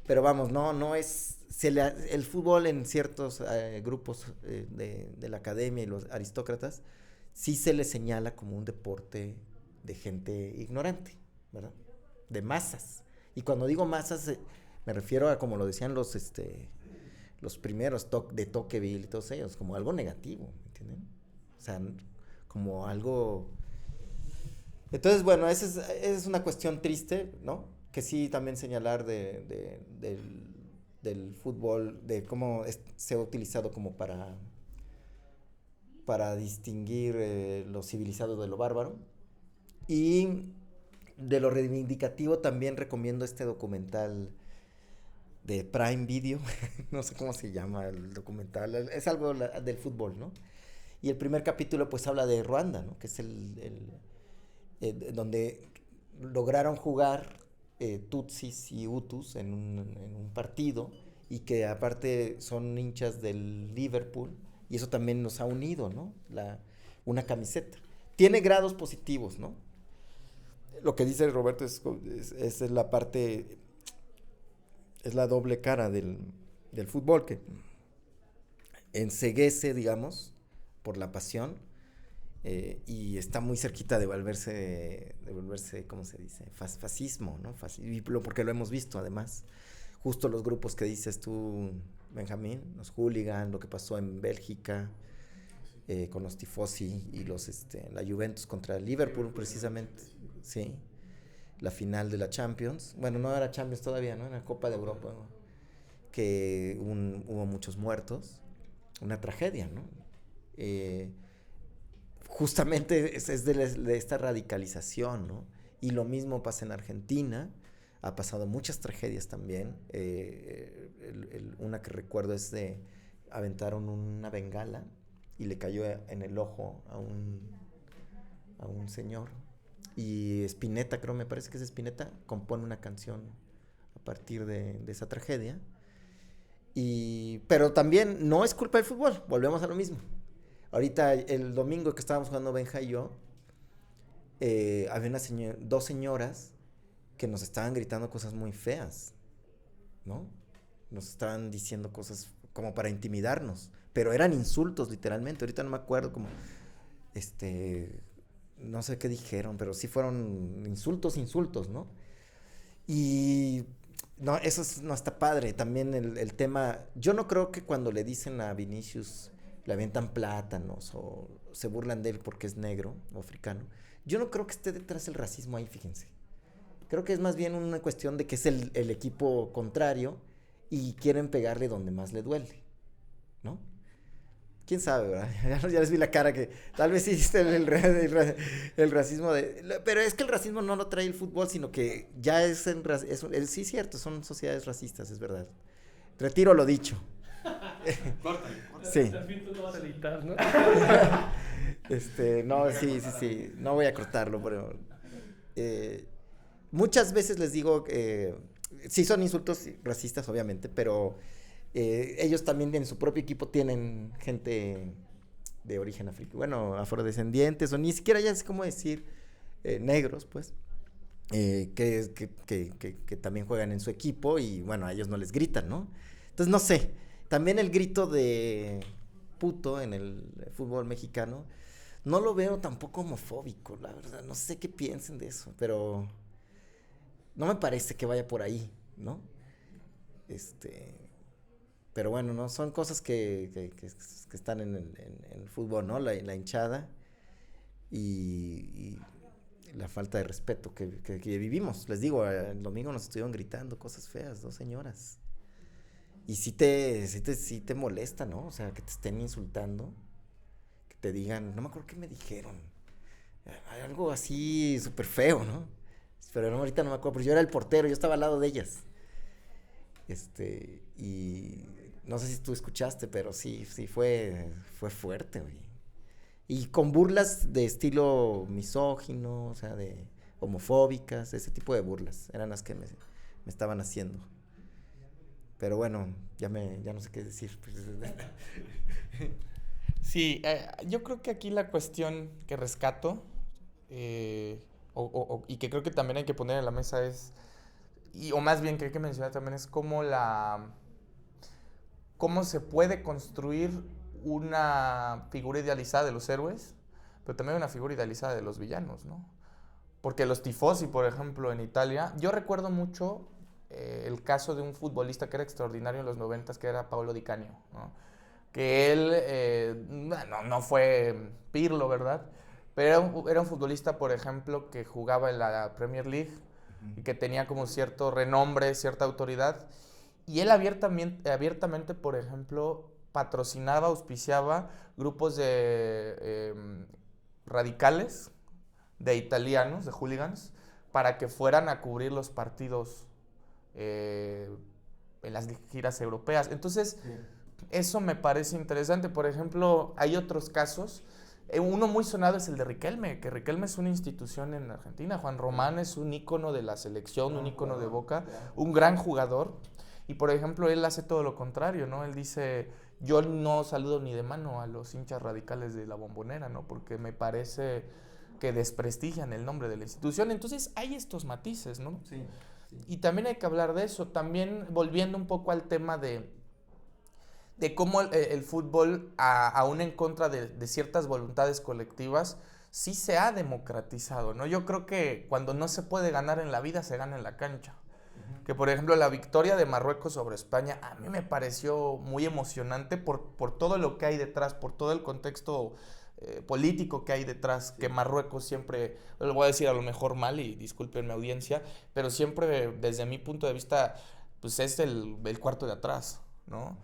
pero vamos, no es, el fútbol en ciertos grupos de la academia y los aristócratas sí se le señala como un deporte de gente ignorante, ¿verdad? De masas. Y cuando digo masas, me refiero a como lo decían los primeros de Tocqueville y todos ellos, como algo negativo, ¿entienden? O sea, como algo... Entonces, bueno, esa es una cuestión triste, ¿no? Que sí también señalar del fútbol, de cómo se ha utilizado como para distinguir lo civilizado de lo bárbaro. Y de lo reivindicativo también recomiendo este documental de Prime Video, no sé cómo se llama el documental, es algo del fútbol, ¿no? Y el primer capítulo pues habla de Ruanda, ¿no? Que es donde lograron jugar Tutsis y Hutus en un partido, y que aparte son hinchas del Liverpool, y eso también nos ha unido, ¿no? Una camiseta. Tiene grados positivos, ¿no? Lo que dice Roberto es la parte, es la doble cara del fútbol, que enceguece, digamos, por la pasión, y está muy cerquita de volverse, ¿cómo se dice? Fascismo, ¿no? Porque lo hemos visto, además. Justo los grupos que dices tú, Benjamín, los hooligans, lo que pasó en Bélgica, con los tifosi y la Juventus contra el Liverpool, precisamente, sí, la final de la Champions, bueno, no era Champions todavía, ¿no? Era Copa de Europa, ¿no? Que hubo muchos muertos, una tragedia, ¿no? Justamente es de esta radicalización, ¿no? Y lo mismo pasa en Argentina, ha pasado muchas tragedias también, una que recuerdo es aventaron una bengala y le cayó en el ojo a un señor, y Spinetta, me parece que es Spinetta, compone una canción a partir de esa tragedia, pero también no es culpa del fútbol, volvemos a lo mismo. Ahorita el domingo que estábamos jugando Benja y yo, había dos señoras que nos estaban gritando cosas muy feas, ¿no? Nos estaban diciendo cosas como para intimidarnos, pero eran insultos literalmente. Ahorita no me acuerdo como no sé qué dijeron, pero sí fueron insultos, ¿no? Y no, eso no está padre. También el tema, yo no creo que cuando le dicen a Vinicius le avientan plátanos o se burlan de él porque es negro o africano, yo no creo que esté detrás el racismo ahí, fíjense. Creo que es más bien una cuestión de que es el equipo contrario y quieren pegarle donde más le duele, ¿no? ¿Quién sabe, verdad? Ya les vi la cara que tal vez sí el racismo pero es que el racismo no lo trae el fútbol, sino que ya sí, cierto, son sociedades racistas, es verdad. Retiro lo dicho. Sí. Al fin tú lo vas a editar, ¿no? No, sí. No voy a cortarlo, pero muchas veces les digo, sí son insultos racistas, obviamente, pero ellos también en su propio equipo tienen gente de origen africano, bueno, afrodescendientes, o ni siquiera ya sé cómo decir, negros, pues, que también juegan en su equipo y, bueno, a ellos no les gritan, ¿no? Entonces, no sé, también el grito de puto en el fútbol mexicano no lo veo tampoco homofóbico, la verdad, no sé qué piensen de eso, pero no me parece que vaya por ahí, ¿no? Pero bueno, no son cosas que están en el fútbol, ¿no? La hinchada y la falta de respeto que vivimos. Les digo, el domingo nos estuvieron gritando cosas feas, 2 señoras. Y sí te molesta, ¿no? O sea, que te estén insultando, que te digan, no me acuerdo qué me dijeron. Algo así súper feo, ¿no? Pero no, ahorita no me acuerdo, pero yo era el portero, yo estaba al lado de ellas. Y no sé si tú escuchaste, pero sí fue fuerte, güey. Y con burlas de estilo misógino, o sea, de homofóbicas, ese tipo de burlas, eran las que me estaban haciendo. Pero bueno, ya no sé qué decir. Sí, yo creo que aquí la cuestión que rescato, y que creo que también hay que poner en la mesa es, o más bien que hay que mencionar también es cómo se puede construir una figura idealizada de los héroes, pero también una figura idealizada de los villanos, ¿no? Porque los tifosi, por ejemplo, en Italia, yo recuerdo mucho el caso de un futbolista que era extraordinario en los 90s, que era Paolo Di Canio, ¿no? Que él, no fue Pirlo, ¿verdad? Pero era un futbolista, por ejemplo, que jugaba en la Premier League y que tenía como cierto renombre, cierta autoridad. Y él abiertamente, por ejemplo, patrocinaba, auspiciaba grupos de radicales, de italianos, de hooligans, para que fueran a cubrir los partidos en las giras europeas. Entonces, eso me parece interesante. Por ejemplo, hay otros casos. Uno muy sonado es el de Riquelme, que Riquelme es una institución en Argentina. Juan Román es un ícono de la selección, un ícono de Boca, un gran jugador. Y, por ejemplo, él hace todo lo contrario, ¿no? Él dice, yo no saludo ni de mano a los hinchas radicales de La Bombonera, ¿no? Porque me parece que desprestigian el nombre de la institución. Entonces, hay estos matices, ¿no? Sí. Y también hay que hablar de eso. También, volviendo un poco al tema de cómo el fútbol, aún en contra de ciertas voluntades colectivas, sí se ha democratizado, ¿no? Yo creo que cuando no se puede ganar en la vida, se gana en la cancha. Que, por ejemplo, la victoria de Marruecos sobre España a mí me pareció muy emocionante por todo lo que hay detrás, por todo el contexto político que hay detrás, que Marruecos siempre, lo voy a decir a lo mejor mal y discúlpenme audiencia, pero siempre desde mi punto de vista pues es el cuarto de atrás, ¿no?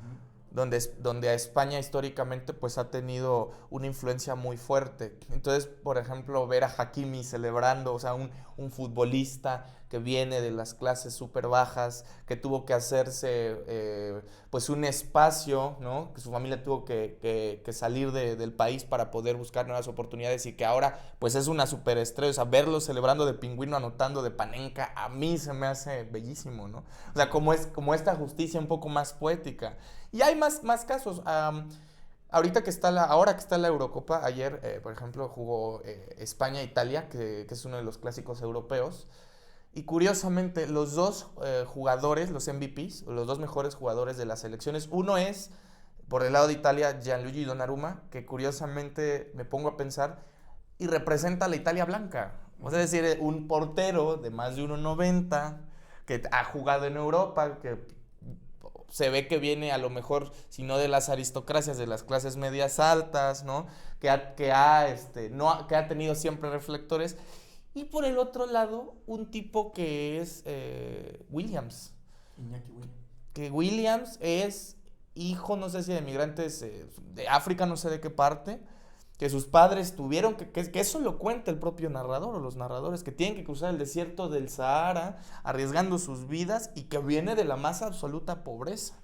Donde a España históricamente pues ha tenido una influencia muy fuerte. Entonces, por ejemplo, ver a Hakimi celebrando, o sea, un futbolista que viene de las clases súper bajas, que tuvo que hacerse pues un espacio, ¿no? Que su familia tuvo que salir del país para poder buscar nuevas oportunidades y que ahora pues es una superestrella. O sea, verlo celebrando de pingüino, anotando de Panenka, a mí se me hace bellísimo, ¿no? O sea, como esta justicia un poco más poética. Y hay más casos. Ahora que está la Eurocopa, ayer, por ejemplo, jugó España-Italia, que es uno de los clásicos europeos. Y curiosamente, los dos jugadores, los MVPs, los dos mejores jugadores de las selecciones, uno es, por el lado de Italia, Gianluigi Donnarumma, que curiosamente me pongo a pensar, y representa a la Italia blanca. O sea, es decir, un portero de más de 1.90, que ha jugado en Europa, que se ve que viene a lo mejor, si no de las aristocracias, de las clases medias altas, ¿no? Que ha tenido siempre reflectores. Y por el otro lado, un tipo que es Williams. Iñaki Williams. Que Williams es hijo, no sé si de migrantes de África, no sé de qué parte, que sus padres tuvieron que eso lo cuenta el propio narrador o los narradores, que tienen que cruzar el desierto del Sahara arriesgando sus vidas y que viene de la más absoluta pobreza.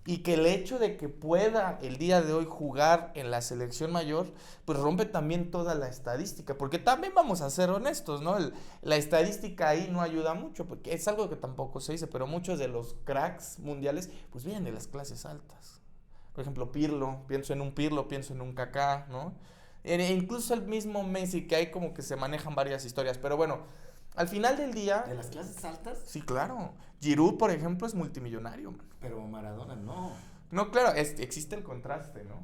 Y que el hecho de que pueda el día de hoy jugar en la selección mayor, pues rompe también toda la estadística, porque también vamos a ser honestos, ¿no? La estadística ahí no ayuda mucho, porque es algo que tampoco se dice, pero muchos de los cracks mundiales, pues vienen de las clases altas. Por ejemplo, Pirlo, pienso en un Kaká, ¿no? E incluso el mismo Messi, que hay como que se manejan varias historias, pero bueno, al final del día... ¿De las clases altas? Sí, claro. Giroud, por ejemplo, es multimillonario, man. Pero Maradona no. No, claro, existe el contraste, ¿no?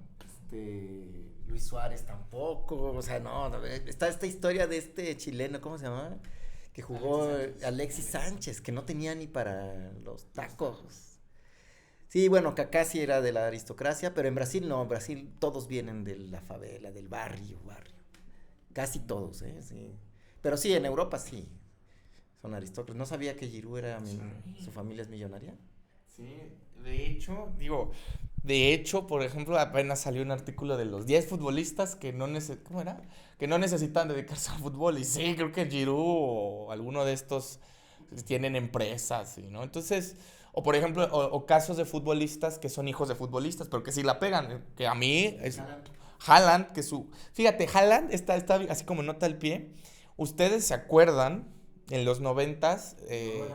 Luis Suárez tampoco, o sea, no, está esta historia de este chileno, ¿cómo se llama? Que jugó Alexis Sánchez, que no tenía ni para los tacos. Sí, bueno, Kaká sí era de la aristocracia, pero en Brasil no, en Brasil todos vienen de la favela, del barrio. Casi todos, sí. Pero sí, en Europa sí, son aristócratas. ¿No sabía que Giroud era, su familia es millonaria? Sí, de hecho, por ejemplo, apenas salió un artículo de los 10 futbolistas que no ¿cómo era? Que no necesitan dedicarse al fútbol. Y sí, creo que Giroud o alguno de estos tienen empresas, ¿no? Entonces, o por ejemplo, o casos de futbolistas que son hijos de futbolistas, pero que sí la pegan, que a mí es Haaland, fíjate, Haaland está así como nota al pie. ¿Ustedes se acuerdan en los 90s?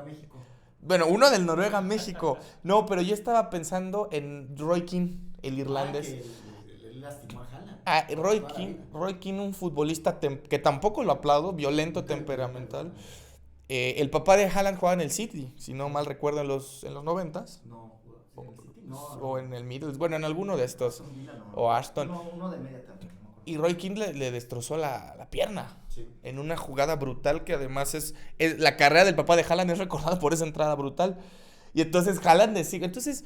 México. Bueno, uno del Noruega-México. No, pero yo estaba pensando en Roy Keane, el irlandés. Que lastimó a Haaland. Roy Keane, un futbolista que tampoco lo aplaudo, violento, temperamental. El papá de Haaland jugaba en el City, si no mal recuerdo, en los 90s. No, en el City. No. O en el Middlesbrough, bueno, en alguno de estos. O Ashton. Uno de media también. Y Roy Keane le destrozó la pierna. Sí. En una jugada brutal que además es la carrera del papá de Haaland es recordada por esa entrada brutal. Y entonces Haaland decide. Entonces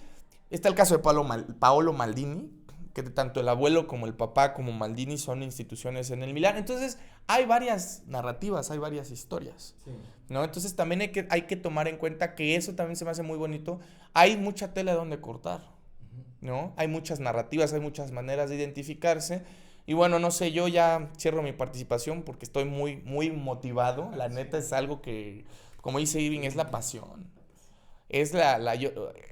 está el caso de Paolo Maldini, que tanto el abuelo como el papá como Maldini son instituciones en el Milán. Entonces hay varias narrativas, hay varias historias. Sí. ¿No? Entonces también hay que tomar en cuenta que eso también se me hace muy bonito. Hay mucha tela donde cortar, ¿no? Hay muchas narrativas, hay muchas maneras de identificarse. Y bueno, no sé, yo ya cierro mi participación porque estoy muy, muy motivado. La neta es algo que, como dice Irving, es la pasión.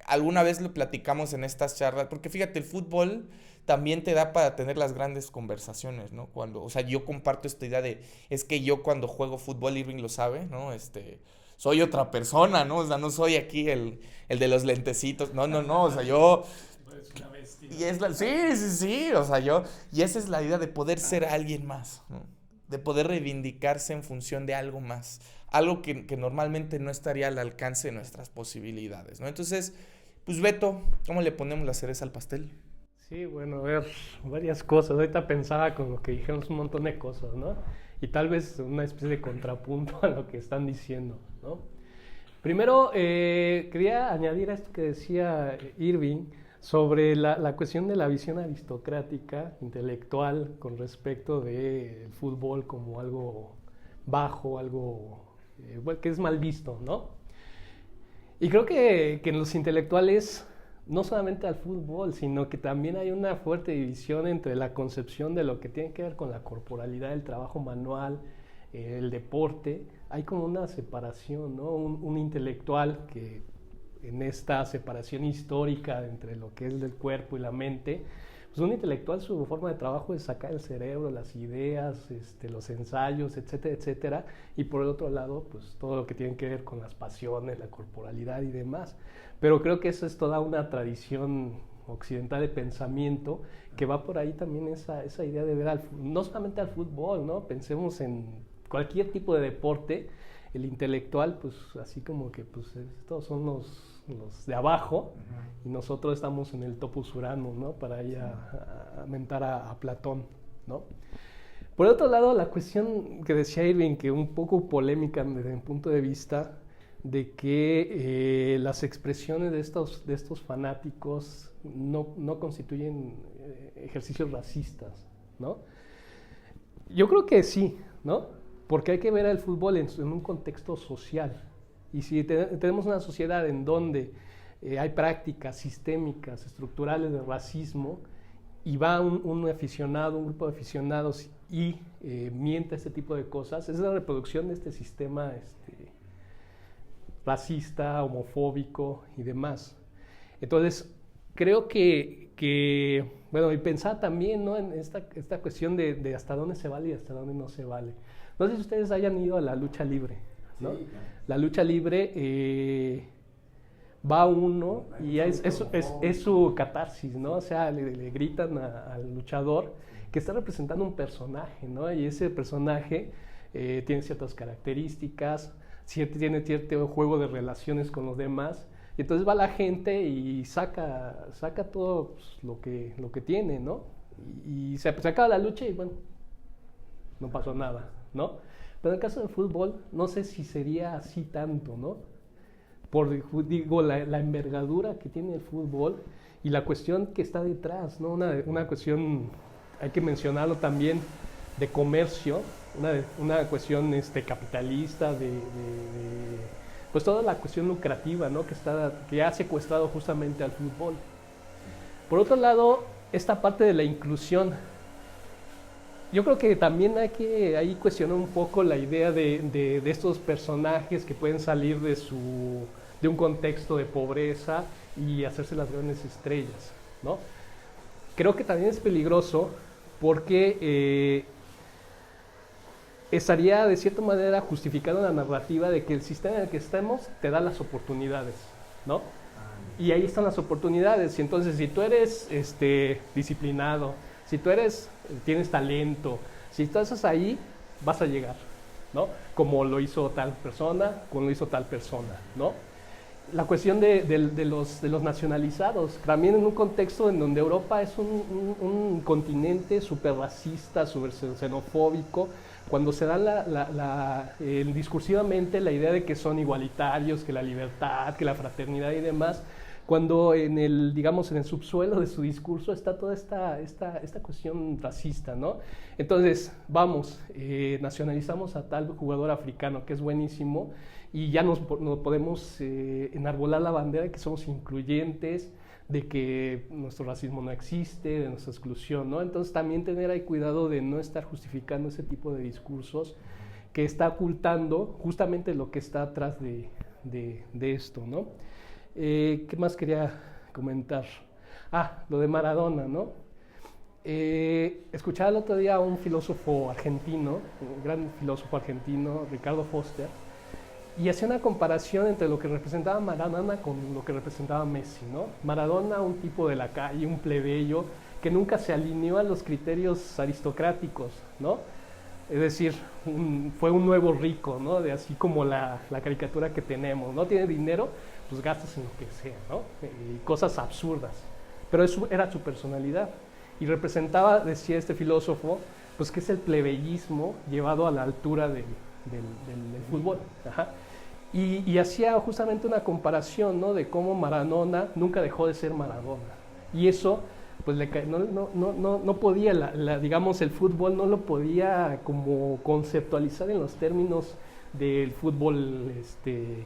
Alguna vez lo platicamos en estas charlas, porque fíjate, el fútbol también te da para tener las grandes conversaciones, ¿no? O sea, yo comparto esta idea es que yo cuando juego fútbol, Irving lo sabe, ¿no? Soy otra persona, ¿no? O sea, no soy aquí el de los lentecitos. No, o sea, yo... Y sí, o sea, y esa es la idea de poder ser alguien más, ¿no? De poder reivindicarse en función de algo más, algo que normalmente no estaría al alcance de nuestras posibilidades, ¿no? Entonces, pues Beto, ¿cómo le ponemos la cereza al pastel? Sí, bueno, a ver, varias cosas. Ahorita pensaba con lo que dijeron un montón de cosas, ¿no? Y tal vez una especie de contrapunto a lo que están diciendo, ¿no? Primero, quería añadir a esto que decía Irving sobre la cuestión de la visión aristocrática, intelectual, con respecto del fútbol como algo bajo, algo que es mal visto, ¿no? Y creo que en los intelectuales, no solamente al fútbol, sino que también hay una fuerte división entre la concepción de lo que tiene que ver con la corporalidad, el trabajo manual, el deporte. Hay como una separación, ¿no? Un intelectual que en esta separación histórica entre lo que es del cuerpo y la mente, pues un intelectual, su forma de trabajo es sacar el cerebro, las ideas, los ensayos, etcétera, etcétera, y por el otro lado, pues todo lo que tiene que ver con las pasiones, la corporalidad y demás. Pero creo que eso es toda una tradición occidental de pensamiento que va por ahí también esa idea de ver no solamente al fútbol, ¿no? Pensemos en cualquier tipo de deporte. El intelectual, pues así como que pues estos son los de abajo, y nosotros estamos en el topos urano, ¿no? Para ir a mentar a Platón, ¿no? Por otro lado, la cuestión que decía Irving, que un poco polémica desde mi punto de vista, de que las expresiones de estos fanáticos no constituyen ejercicios racistas, ¿no? Yo creo que sí, ¿no? Porque hay que ver el fútbol en un contexto social. Y si tenemos una sociedad en donde hay prácticas sistémicas, estructurales de racismo, y va un aficionado, un grupo de aficionados y miente este tipo de cosas, es la reproducción de este sistema racista, homofóbico y demás. Entonces, creo bueno, y pensaba también, ¿no? En esta cuestión de hasta dónde se vale y hasta dónde no se vale. No sé si ustedes hayan ido a la lucha libre, ¿no? Sí, claro. La lucha libre, va uno y es su catarsis, ¿no? O sea, le gritan al luchador que está representando un personaje, ¿no? Y ese personaje tiene ciertas características, tiene cierto juego de relaciones con los demás. Y entonces va la gente y saca todo pues, lo que tiene, ¿no? Y se acaba la lucha y bueno, no pasó nada, ¿no? Pero en el caso del fútbol, no sé si sería así tanto, ¿no? Digo, la envergadura que tiene el fútbol y la cuestión que está detrás, ¿no? Una cuestión, hay que mencionarlo también, de comercio, una cuestión capitalista, pues toda la cuestión lucrativa, ¿no? que ha secuestrado justamente al fútbol. Por otro lado, esta parte de la inclusión, yo creo que también hay que ahí cuestionar un poco la idea de estos personajes que pueden salir de un contexto de pobreza y hacerse las grandes estrellas, ¿no? Creo que también es peligroso porque estaría de cierta manera justificando la narrativa de que el sistema en el que estamos te da las oportunidades, ¿no? Y ahí están las oportunidades. Y entonces, si tú eres disciplinado, si tú tienes talento, si tú estás ahí, vas a llegar, ¿no? Como lo hizo tal persona, ¿no? La cuestión de los nacionalizados, también en un contexto en donde Europa es un continente súper racista, súper xenofóbico, cuando se da discursivamente la idea de que son igualitarios, que la libertad, que la fraternidad y demás, cuando en el subsuelo de su discurso está toda esta cuestión racista, ¿no? Entonces, nacionalizamos a tal jugador africano que es buenísimo y ya nos podemos enarbolar la bandera de que somos incluyentes, de que nuestro racismo no existe, de nuestra exclusión, ¿no? Entonces también tener ahí cuidado de no estar justificando ese tipo de discursos que está ocultando justamente lo que está atrás de esto, ¿no? ¿Qué más quería comentar? Lo de Maradona, ¿no? Escuchaba el otro día a un filósofo argentino, un gran filósofo argentino, Ricardo Foster, y hacía una comparación entre lo que representaba Maradona con lo que representaba Messi, ¿no? Maradona, un tipo de la calle, un plebeyo, que nunca se alineó a los criterios aristocráticos, ¿no? Es decir, fue un nuevo rico, ¿no? Así como la caricatura que tenemos, ¿no? Tiene dinero, pues gastas en lo que sea, ¿no? Y cosas absurdas. Pero eso era su personalidad. Y representaba, decía este filósofo, pues que es el plebeyismo llevado a la altura del fútbol. Ajá. Y hacía justamente una comparación, ¿no? De cómo Maradona nunca dejó de ser Maradona. Y eso, pues no podía, digamos, el fútbol no lo podía como conceptualizar en los términos del fútbol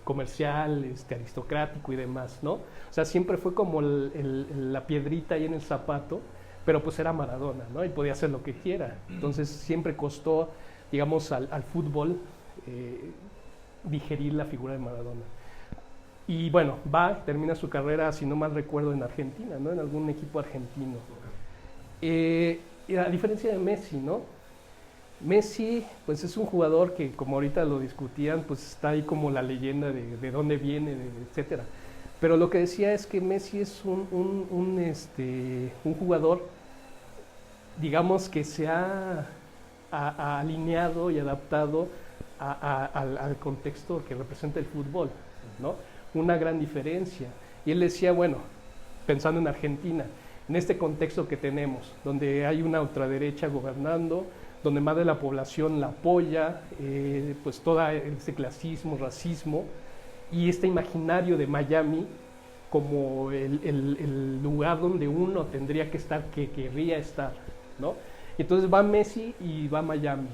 comercial, aristocrático y demás, ¿no? O sea, siempre fue como la piedrita ahí en el zapato, pero pues era Maradona, ¿no? Y podía hacer lo que quiera. Entonces siempre costó, digamos, al fútbol digerir la figura de Maradona. Y bueno, termina su carrera, si no mal recuerdo, en Argentina, ¿no? En algún equipo argentino. Y a diferencia de Messi, ¿no? Messi, pues es un jugador que, como ahorita lo discutían, pues está ahí como la leyenda de dónde viene, etcétera. Pero lo que decía es que Messi es un jugador, digamos, que se ha alineado y adaptado al contexto que representa el fútbol, ¿no? Una gran diferencia. Y él decía, bueno, pensando en Argentina, en este contexto que tenemos, donde hay una ultraderecha gobernando, donde más de la población la apoya, pues todo ese clasismo, racismo, y este imaginario de Miami como el lugar donde uno tendría que estar, que querría estar, ¿no? Y entonces va Messi y va a Miami,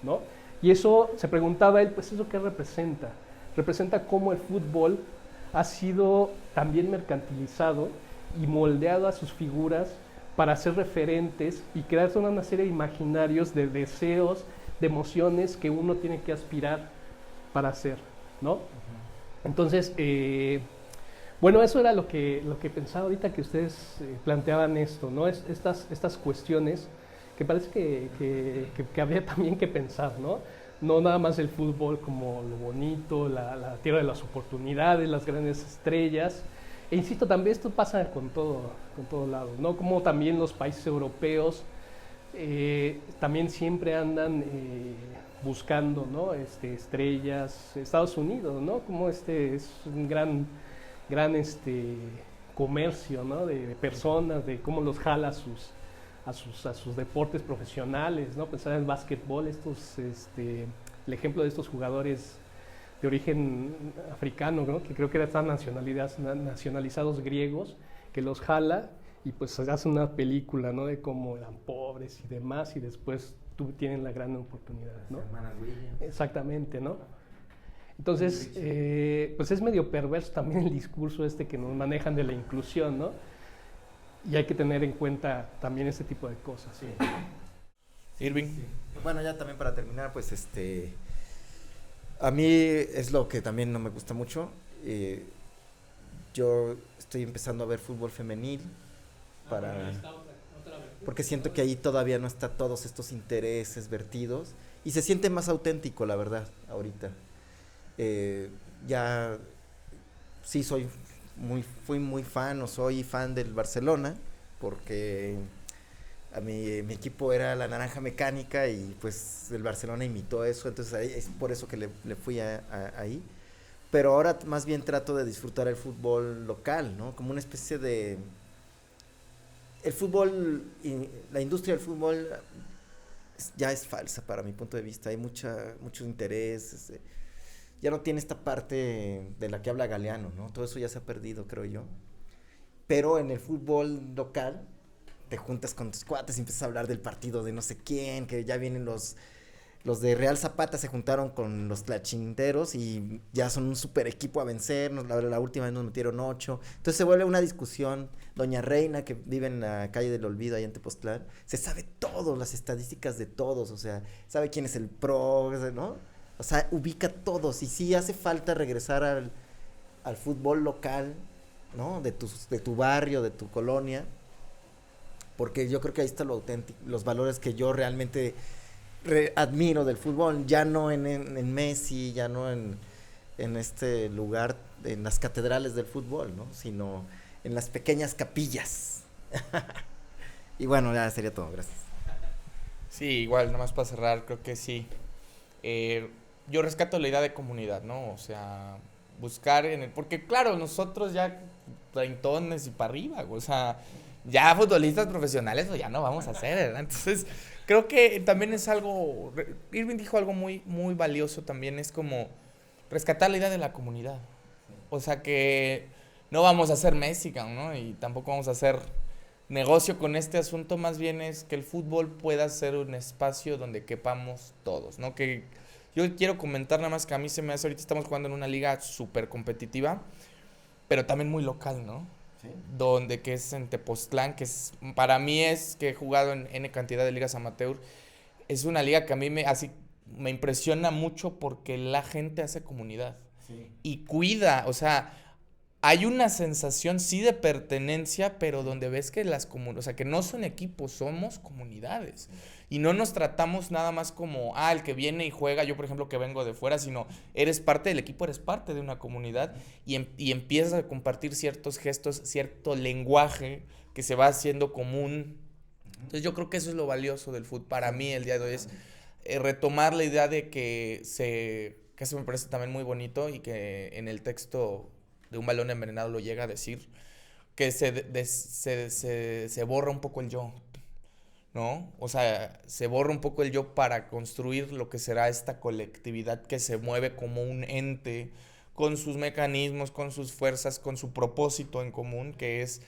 ¿no? Y eso, se preguntaba él, pues ¿eso qué representa? Representa cómo el fútbol ha sido también mercantilizado y moldeado a sus figuras para ser referentes y crear toda una serie de imaginarios, de deseos, de emociones que uno tiene que aspirar para ser, ¿no? Entonces, Bueno, eso era lo que pensaba ahorita que ustedes planteaban esto, ¿no? Estas cuestiones que parece que habría también que pensar, ¿no? No nada más el fútbol como lo bonito, la tierra de las oportunidades, las grandes estrellas. E insisto, también esto pasa con todo lado, ¿no? Como también los países europeos también siempre andan buscando, ¿no? Estrellas. Estados Unidos, ¿no? Como es un gran comercio, ¿no? De personas, de cómo los jala a sus deportes profesionales, ¿no? Pensar en el básquetbol, el ejemplo de estos jugadores de origen africano, ¿no? Que creo que están nacionalizados griegos, que los jala y pues hace una película, ¿no? De cómo eran pobres y demás, y después tienen la gran oportunidad, ¿no? Exactamente, ¿no? Entonces, pues es medio perverso también el discurso que nos manejan de la inclusión, ¿no? Y hay que tener en cuenta también este tipo de cosas. Sí. Irving. Sí. Bueno, ya también para terminar, pues a mí es lo que también no me gusta mucho. Yo estoy empezando a ver fútbol femenil porque siento que ahí todavía no está todos estos intereses vertidos y se siente más auténtico, la verdad, ahorita. Ya sí fui muy fan o soy fan del Barcelona porque mi equipo era la Naranja Mecánica y pues el Barcelona imitó eso, entonces es por eso que le fui ahí. Pero ahora más bien trato de disfrutar el fútbol local, ¿no? Como una especie de... El fútbol, la industria del fútbol ya es falsa para mi punto de vista, hay mucho interés, ya no tiene esta parte de la que habla Galeano, ¿no? Todo eso ya se ha perdido, creo yo. Pero en el fútbol local te juntas con tus cuates y empiezas a hablar del partido de no sé quién, que ya vienen los de Real Zapata se juntaron con los Tlachinteros y ya son un super equipo a vencer, la última vez nos metieron 8, entonces se vuelve una discusión. Doña Reina, que vive en la calle del Olvido, allá en Tepoztlán, se sabe todo, las estadísticas de todos, o sea, sabe quién es el pro, ¿no? O sea, ubica todos, y sí hace falta regresar al fútbol local, ¿no? De tu barrio, de tu colonia, porque yo creo que ahí está lo auténtico, los valores que yo realmente admiro del fútbol, ya no en Messi, ya no en este lugar, en las catedrales del fútbol, ¿no? Sino en las pequeñas capillas. Y bueno, ya sería todo, gracias. Sí, igual, nada más para cerrar, creo que sí. Yo rescato la idea de comunidad, ¿no? O sea, buscar porque claro, nosotros ya treintones y para arriba, o sea, ya futbolistas profesionales pues ya no vamos a hacer, ¿verdad? Entonces, creo que también es algo, Irving dijo algo muy, muy valioso también, es como rescatar la idea de la comunidad. O sea, que no vamos a hacer Messi, ¿no? Y tampoco vamos a hacer negocio con este asunto, más bien es que el fútbol pueda ser un espacio donde quepamos todos, ¿no? Que yo quiero comentar nada más que a mí se me hace, ahorita estamos jugando en una liga súper competitiva, pero también muy local, ¿no? Sí. Donde que es en Tepoztlán, que es, para mí es que he jugado en N cantidad de ligas amateur, es una liga que a mí me impresiona mucho porque la gente hace comunidad. Sí. Y cuida, o sea, hay una sensación sí de pertenencia, pero donde ves que o sea, que no son equipos, somos comunidades. Y no nos tratamos nada más como, el que viene y juega, yo por ejemplo que vengo de fuera, sino eres parte del equipo, eres parte de una comunidad y empiezas a compartir ciertos gestos, cierto lenguaje que se va haciendo común. Entonces yo creo que eso es lo valioso del fútbol. Para mí el día de hoy es retomar la idea de que eso me parece también muy bonito y que en el texto de Un balón envenenado lo llega a decir, que se borra un poco el yo, ¿no? O sea, se borra un poco el yo para construir lo que será esta colectividad que se mueve como un ente, con sus mecanismos, con sus fuerzas, con su propósito en común, que es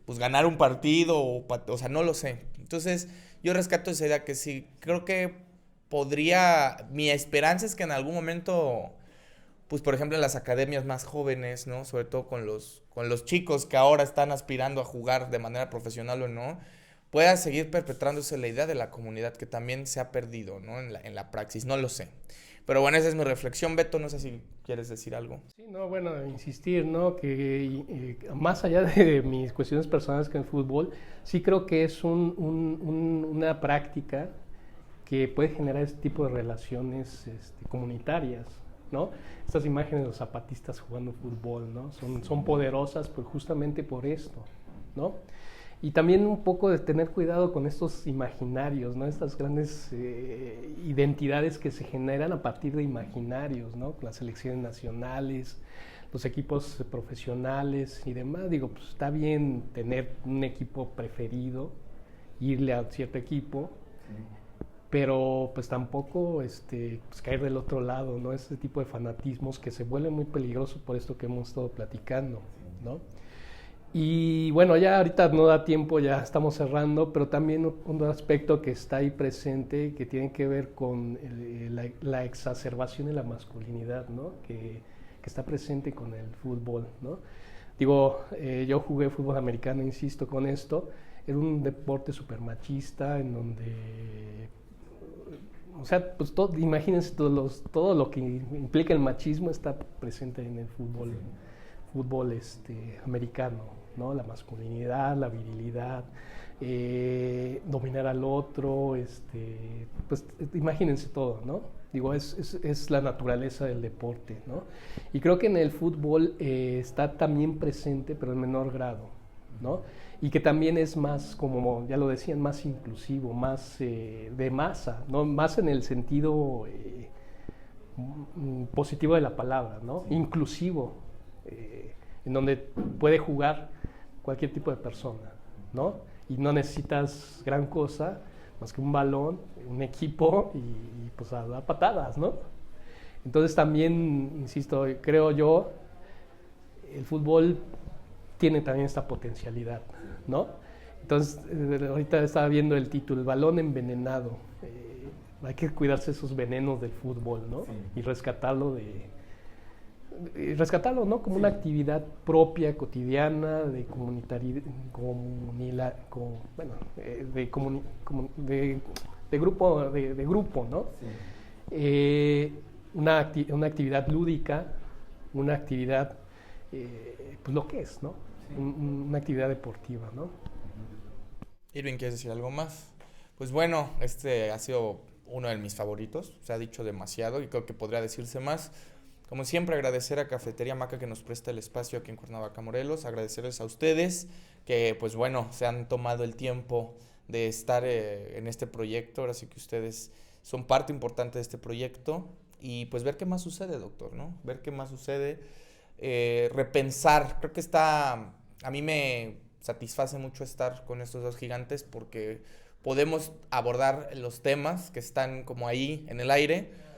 pues ganar un partido, o sea, no lo sé. Entonces, yo rescato esa idea que sí, creo que mi esperanza es que en algún momento, pues por ejemplo en las academias más jóvenes, ¿no? Sobre todo con los chicos que ahora están aspirando a jugar de manera profesional o no, pueda seguir perpetrándose la idea de la comunidad que también se ha perdido, ¿no? En la praxis, no lo sé. Pero bueno, esa es mi reflexión, Beto, no sé si quieres decir algo. Sí, no, bueno, insistir, ¿no? Que más allá de mis cuestiones personales con el fútbol, sí creo que es una práctica que puede generar este tipo de relaciones comunitarias, ¿no? Estas imágenes de los zapatistas jugando fútbol, ¿no? Son poderosas pues, justamente por esto, ¿no? Y también un poco de tener cuidado con estos imaginarios, ¿no? Estas grandes identidades que se generan a partir de imaginarios, ¿no? Las selecciones nacionales, los equipos profesionales y demás. Digo, pues está bien tener un equipo preferido, irle a cierto equipo, pero pues tampoco pues caer del otro lado, ¿no? Este tipo de fanatismos que se vuelven muy peligrosos por esto que hemos estado platicando, ¿no? Y bueno, ya ahorita no da tiempo, ya estamos cerrando, pero también un aspecto que está ahí presente que tiene que ver con la exacerbación de la masculinidad, ¿no? Que está presente con el fútbol, ¿no? Digo, yo jugué fútbol americano, insisto con esto, era un deporte súper machista en donde, o sea, pues imagínense todo lo que implica el machismo está presente en el fútbol, americano, ¿no? La masculinidad, la virilidad, dominar al otro, pues imagínense todo, ¿no? Digo, es la naturaleza del deporte, ¿no? Y creo que en el fútbol está también presente, pero en menor grado, ¿no? Y que también es más, como ya lo decían, más inclusivo, más de masa, ¿no? Más en el sentido positivo de la palabra, ¿no? Inclusivo, en donde puede jugar cualquier tipo de persona, ¿no? Y no necesitas gran cosa más que un balón, un equipo y pues a dar patadas, ¿no? Entonces también, insisto, creo yo, el fútbol tiene también esta potencialidad, ¿no? Entonces, ahorita estaba viendo el título, el balón envenenado. Hay que cuidarse esos venenos del fútbol, ¿no? Sí. Y rescatarlo ¿no? Como una actividad propia, cotidiana, de de grupo, ¿no? Sí. Una actividad lúdica, una actividad, pues lo que es, ¿no? Sí. Una actividad deportiva, ¿no? Irving, ¿quieres decir algo más? Pues bueno, ha sido uno de mis favoritos, se ha dicho demasiado y creo que podría decirse más. Como siempre, agradecer a Cafetería Maca que nos presta el espacio aquí en Cuernavaca, Morelos. Agradecerles a ustedes que, pues bueno, se han tomado el tiempo de estar en este proyecto. Ahora sí que ustedes son parte importante de este proyecto. Y pues ver qué más sucede, doctor, ¿no? Ver qué más sucede. Repensar. Creo que a mí me satisface mucho estar con estos dos gigantes porque podemos abordar los temas que están como ahí en el aire,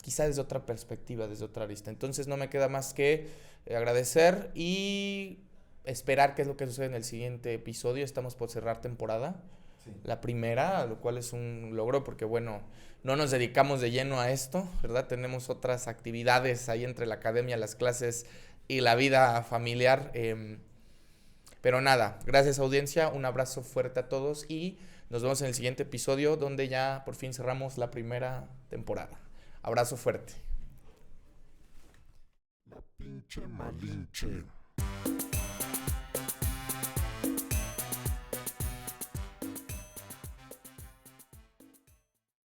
quizá desde otra perspectiva, desde otra arista. Entonces no me queda más que agradecer y esperar qué es lo que sucede en el siguiente episodio. Estamos por cerrar temporada, sí. La primera, lo cual es un logro porque, bueno, no nos dedicamos de lleno a esto, ¿verdad? Tenemos otras actividades ahí entre la academia, las clases y la vida familiar. Pero nada, gracias audiencia, un abrazo fuerte a todos y nos vemos en el siguiente episodio donde ya por fin cerramos la primera temporada. Abrazo fuerte. La pinche Malinche.